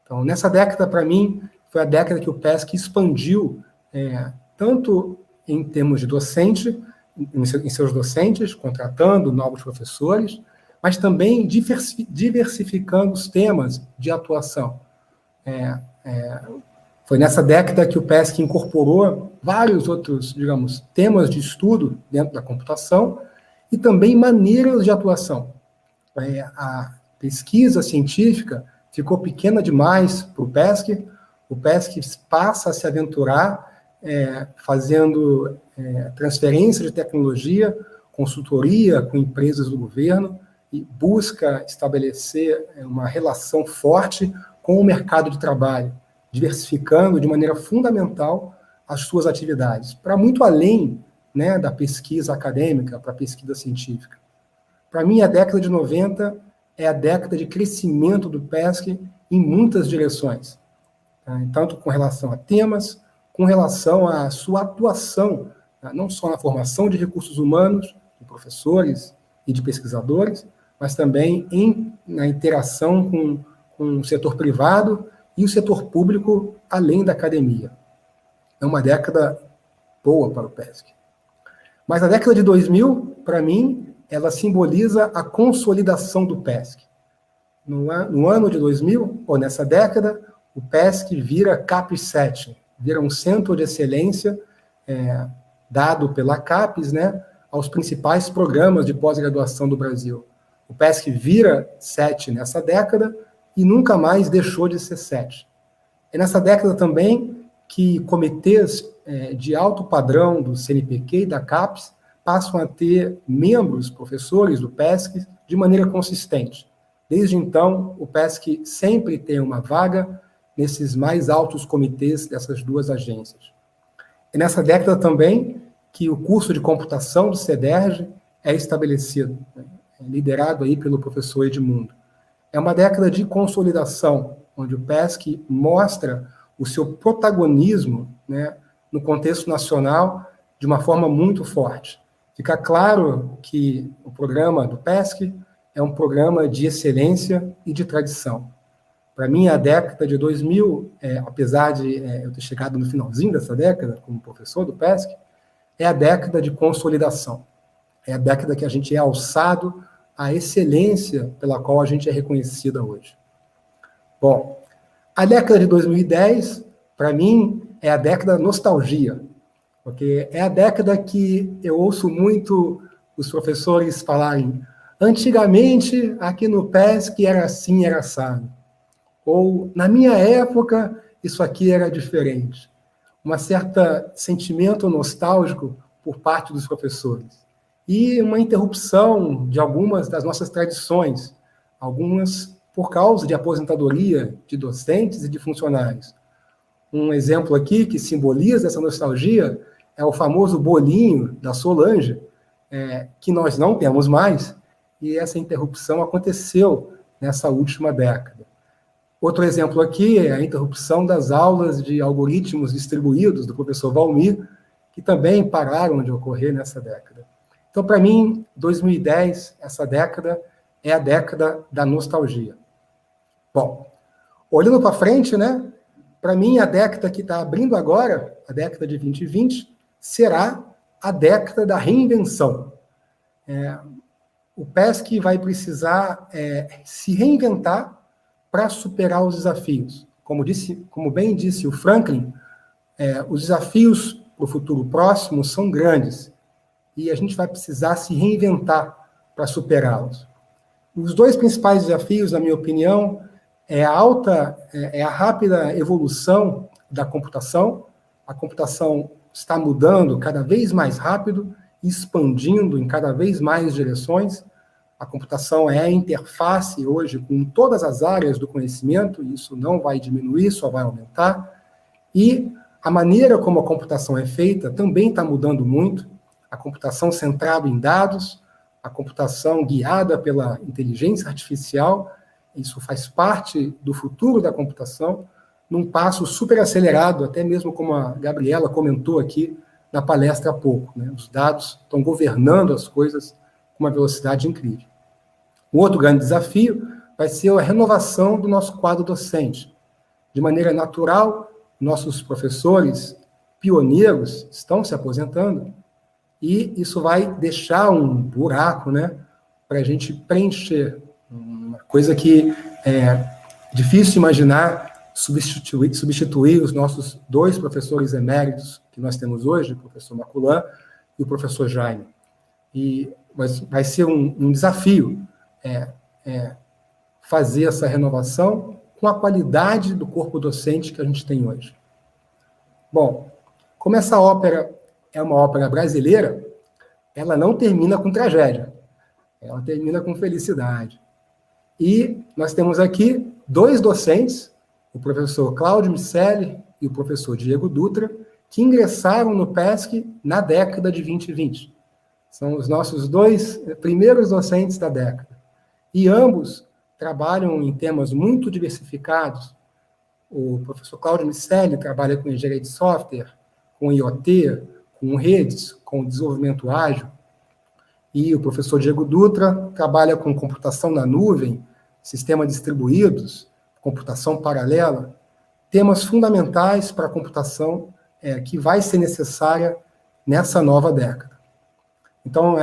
Então, nessa década, para mim, foi a década que o PESC expandiu, tanto em termos de docente, em seus docentes, contratando novos professores, mas também diversificando os temas de atuação. Foi nessa década que o PESC incorporou vários outros, digamos, temas de estudo dentro da computação e também maneiras de atuação. A pesquisa científica ficou pequena demais para o PESC passa a se aventurar fazendo transferência de tecnologia, consultoria com empresas do governo e busca estabelecer uma relação forte com o mercado de trabalho, diversificando de maneira fundamental as suas atividades, para muito além, né, da pesquisa acadêmica, para a pesquisa científica. Para mim, a década de 90 é a década de crescimento do PESC em muitas direções, tá? Tanto com relação a temas, com relação à sua atuação, tá? Não só na formação de recursos humanos, de professores e de pesquisadores, mas também na interação com o setor privado e o setor público, além da academia. É uma década boa para o PESC. Mas a década de 2000, para mim, ela simboliza a consolidação do PESC. No ano de 2000, ou nessa década, o PESC vira CAPES 7, vira um centro de excelência dado pela CAPES, né, aos principais programas de pós-graduação do Brasil. O PESC vira 7 nessa década e nunca mais deixou de ser 7. É nessa década também que comitês de alto padrão do CNPq e da CAPES passam a ter membros, professores do PESC, de maneira consistente. Desde então, o PESC sempre tem uma vaga nesses mais altos comitês dessas duas agências. É nessa década também que o curso de computação do CEDERJ é estabelecido, né, liderado aí pelo professor Edmundo. É uma década de consolidação, onde o PESC mostra o seu protagonismo, né, no contexto nacional de uma forma muito forte. Fica claro que o programa do PESC é um programa de excelência e de tradição. Para mim, a década de 2000, apesar de eu ter chegado no finalzinho dessa década como professor do PESC, é a década de consolidação. É a década que a gente é alçado à excelência pela qual a gente é reconhecida hoje. Bom, a década de 2010, para mim, é a década da nostalgia, porque é a década que eu ouço muito os professores falarem: antigamente, aqui no PESC era assim, era assado. Ou, na minha época, isso aqui era diferente. Um certo sentimento nostálgico por parte dos professores. E uma interrupção de algumas das nossas tradições, algumas por causa de aposentadoria de docentes e de funcionários. Um exemplo aqui que simboliza essa nostalgia é o famoso bolinho da Solange, que nós não temos mais, e essa interrupção aconteceu nessa última década. Outro exemplo aqui é a interrupção das aulas de algoritmos distribuídos do professor Valmir, que também pararam de ocorrer nessa década. Então, para mim, 2010, essa década, é a década da nostalgia. Bom, olhando para frente, né, para mim, a década que está abrindo agora, a década de 2020, será a década da reinvenção. O PESC vai precisar se reinventar para superar os desafios. Como bem disse o Franklin, os desafios para o futuro próximo são grandes e a gente vai precisar se reinventar para superá-los. Os dois principais desafios, na minha opinião, é a rápida evolução da computação. A computação está mudando cada vez mais rápido, expandindo em cada vez mais direções. A computação é a interface hoje com todas as áreas do conhecimento, e isso não vai diminuir, só vai aumentar. E a maneira como a computação é feita também está mudando muito. A computação centrada em dados, a computação guiada pela inteligência artificial, isso faz parte do futuro da computação, num passo super acelerado, até mesmo como a Gabriela comentou aqui na palestra há pouco, né? Os dados estão governando as coisas com uma velocidade incrível. Um outro grande desafio vai ser a renovação do nosso quadro docente. De maneira natural, nossos professores pioneiros estão se aposentando, e isso vai deixar um buraco, né, para a gente preencher, uma coisa que é difícil imaginar substituir os nossos dois professores eméritos que nós temos hoje, o professor Maculan e o professor Jaime. Mas vai ser um desafio fazer essa renovação com a qualidade do corpo docente que a gente tem hoje. Bom, como essa ópera é uma ópera brasileira, ela não termina com tragédia, ela termina com felicidade. E nós temos aqui dois docentes, o professor Cláudio Miceli e o professor Diego Dutra, que ingressaram no PESC na década de 2020. São os nossos dois primeiros docentes da década. E ambos trabalham em temas muito diversificados. O professor Cláudio Miceli trabalha com engenharia de software, com IoT, com redes, com desenvolvimento ágil. E o professor Diego Dutra trabalha com computação na nuvem, sistemas distribuídos, computação paralela, temas fundamentais para a computação que vai ser necessária nessa nova década. Então,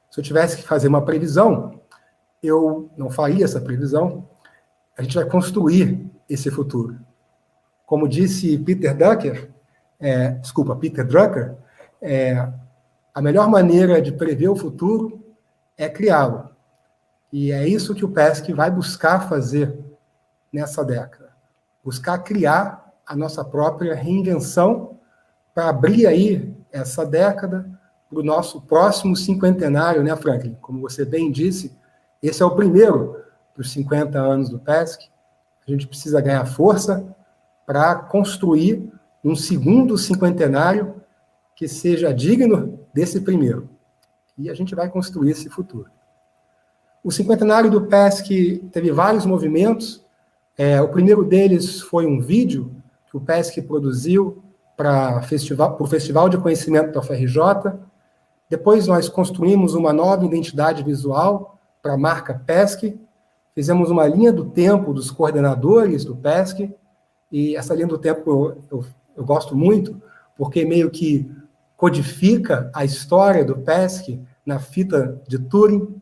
se eu tivesse que fazer uma previsão, eu não faria essa previsão, a gente vai construir esse futuro. Como disse Peter Drucker, a melhor maneira de prever o futuro é criá-lo. E é isso que o PESC vai buscar fazer nessa década. Buscar criar a nossa própria reinvenção para abrir aí essa década para o nosso próximo cinquentenário, né, Franklin? Como você bem disse, esse é o primeiro dos 50 anos do PESC. A gente precisa ganhar força para construir um segundo cinquentenário que seja digno desse primeiro. E a gente vai construir esse futuro. O cinquentenário do PESC teve vários movimentos. O primeiro deles foi um vídeo que o PESC produziu para o Festival de Conhecimento da UFRJ. Depois nós construímos uma nova identidade visual para a marca PESC. Fizemos uma linha do tempo dos coordenadores do PESC. E essa linha do tempo eu gosto muito, porque meio que codifica a história do PESC na fita de Turing,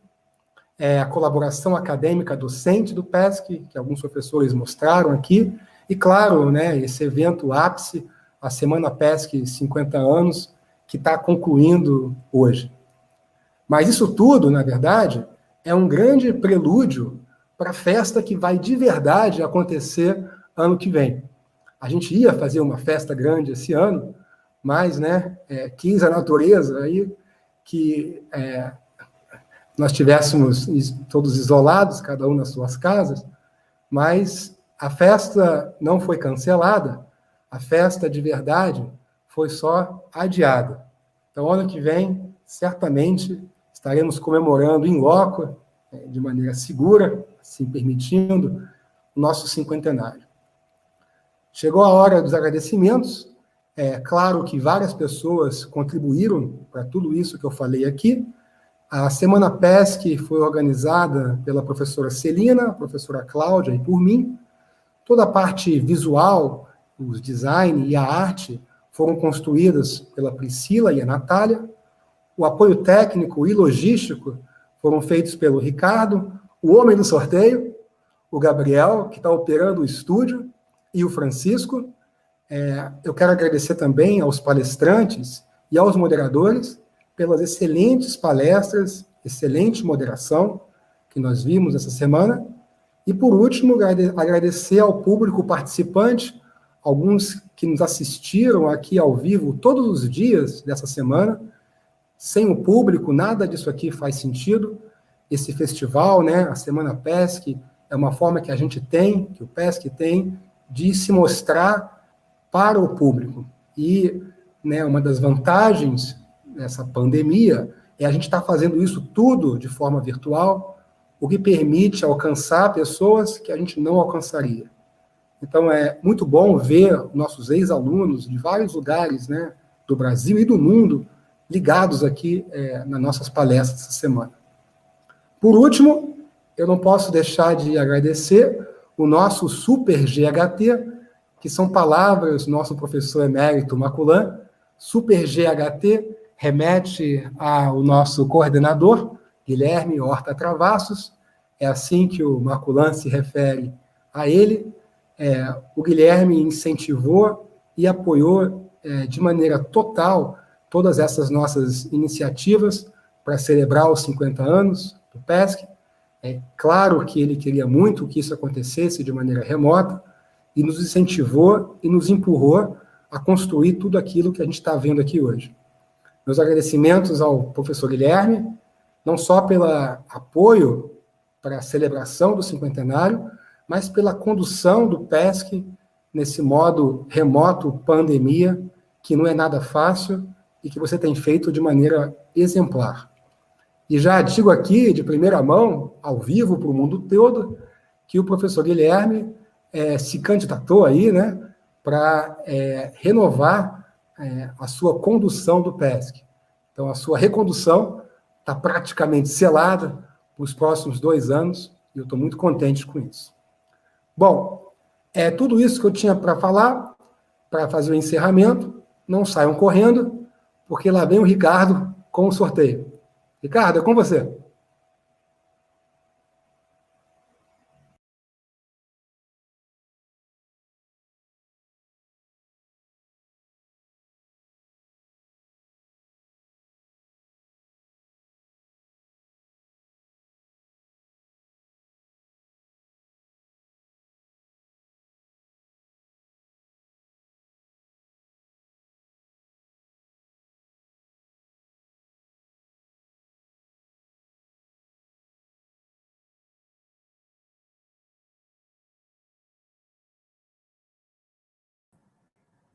a colaboração acadêmica docente do PESC, que alguns professores mostraram aqui, e, claro, né, esse evento ápice, a Semana PESC 50 anos, que está concluindo hoje. Mas isso tudo, na verdade, é um grande prelúdio para a festa que vai de verdade acontecer ano que vem. A gente ia fazer uma festa grande esse ano, mas, né, quis a natureza aí que nós tivéssemos todos isolados, cada um nas suas casas, mas a festa não foi cancelada, a festa de verdade foi só adiada. Então, ano que vem, certamente, estaremos comemorando em loco, de maneira segura, assim permitindo, o nosso cinquentenário. Chegou a hora dos agradecimentos. É claro que várias pessoas contribuíram para tudo isso que eu falei aqui. A Semana PESC foi organizada pela professora Celina, a professora Cláudia e por mim. Toda a parte visual, os design e a arte foram construídas pela Priscila e a Natália. O apoio técnico e logístico foram feitos pelo Ricardo, o homem do sorteio, o Gabriel, que está operando o estúdio, e o Francisco. Eu quero agradecer também aos palestrantes e aos moderadores pelas excelentes palestras, excelente moderação. que nós vimos essa semana. E, por último, agradecer ao público participante, alguns que nos assistiram aqui ao vivo todos os dias dessa semana. Sem o público, nada disso aqui faz sentido. Esse festival, né, a Semana PESC, é uma forma que a gente tem, que o PESC tem, de se mostrar para o público. E, né, uma das vantagens dessa pandemia é a gente estar fazendo isso tudo de forma virtual, o que permite alcançar pessoas que a gente não alcançaria. Então, é muito bom ver nossos ex-alunos de vários lugares, né, do Brasil e do mundo ligados aqui nas nossas palestras essa semana. Por último, eu não posso deixar de agradecer o nosso Super GHT, que são palavras do nosso professor emérito Maculan. Super GHT remete ao nosso coordenador, Guilherme Horta Travassos. É assim que o Maculan se refere a ele. O Guilherme incentivou e apoiou de maneira total todas essas nossas iniciativas para celebrar os 50 anos do PESC. É claro que ele queria muito que isso acontecesse de maneira remota e nos incentivou e nos empurrou a construir tudo aquilo que a gente está vendo aqui hoje. Meus agradecimentos ao professor Guilherme, não só pelo apoio para a celebração do cinquentenário, mas pela condução do PESC nesse modo remoto pandemia, que não é nada fácil e que você tem feito de maneira exemplar. E já digo aqui, de primeira mão, ao vivo, para o mundo todo, que o professor Guilherme se candidatou aí, né, para renovar a sua condução do PESC. Então, a sua recondução está praticamente selada para os próximos 2 anos, e eu estou muito contente com isso. Bom, é tudo isso que eu tinha para falar, para fazer o encerramento. Não saiam correndo, porque lá vem o Ricardo com o sorteio. Ricardo, é com você.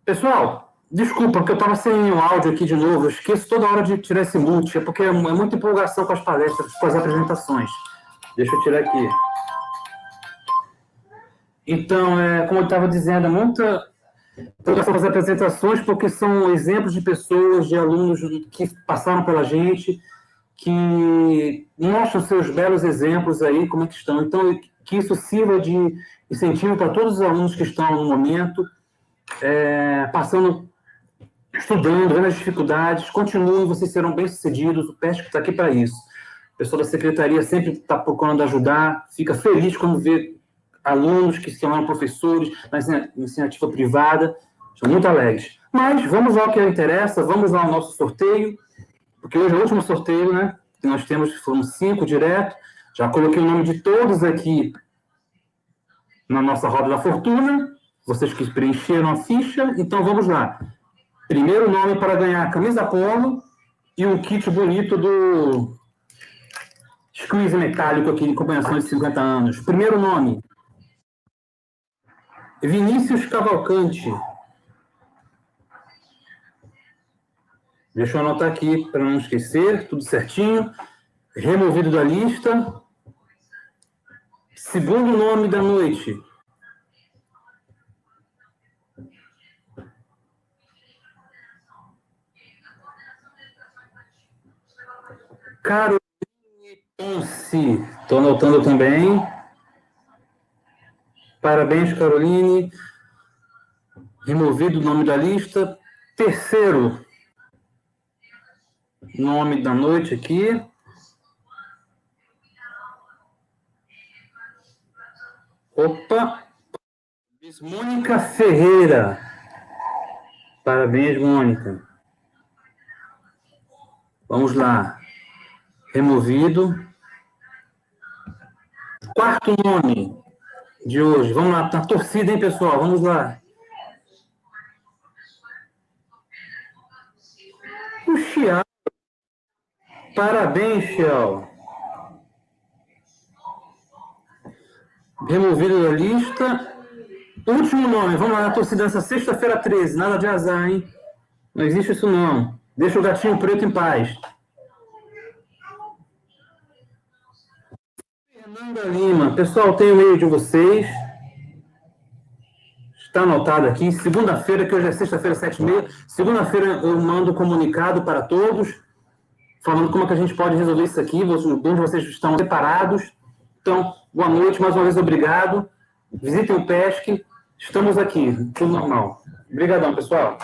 Pessoal, desculpa, porque eu estava sem o áudio aqui de novo. Eu esqueço toda hora de tirar esse mute, é porque é muita empolgação com as palestras, com as apresentações. Deixa eu tirar aqui. Então, como eu estava dizendo, é muita empolgação com as apresentações, porque são exemplos de pessoas, de alunos que passaram pela gente, que mostram seus belos exemplos aí, como é que estão. Então, que isso sirva de incentivo para todos os alunos que estão no momento, passando, estudando, vendo as dificuldades, continuem, vocês serão bem-sucedidos, o PESC está aqui para isso. O pessoal da secretaria sempre está procurando ajudar, fica feliz quando vê alunos que se tornam professores na iniciativa privada, são muito alegres. Mas vamos ao que interessa, vamos lá ao nosso sorteio, porque hoje é o último sorteio, né? Que nós temos, foram 5 direto, já coloquei o nome de todos aqui na nossa roda da fortuna, vocês que preencheram a ficha, então vamos lá. Primeiro nome para ganhar a camisa polo e um kit bonito do squeeze metálico aqui em comemoração de 50 anos. Primeiro nome, Vinícius Cavalcante. Deixa eu anotar aqui para não esquecer, tudo certinho. Removido da lista. Segundo nome da noite, Caroline Ponce. Estou anotando também. Parabéns, Caroline. Removido o nome da lista. Terceiro nome da noite aqui. Opa! Mônica Ferreira. Parabéns, Mônica. Vamos lá. Removido. quarto nome de hoje. Vamos lá, tá torcida, hein, pessoal? Vamos lá. O Xiao. Parabéns, Xiao. Removido da lista. Último nome. Vamos lá, na torcida nessa sexta-feira 13. Nada de azar, hein? Não existe isso, não. Deixa o gatinho preto em paz. Fernanda Lima. Pessoal, tem o e-mail de vocês. Está anotado aqui. Segunda-feira, que hoje é sexta-feira, 7h30. Segunda-feira eu mando comunicado para todos, falando como é que a gente pode resolver isso aqui, onde vocês estão separados. Então, boa noite, mais uma vez obrigado. Visitem o PESC. Estamos aqui, tudo normal. Obrigadão, pessoal.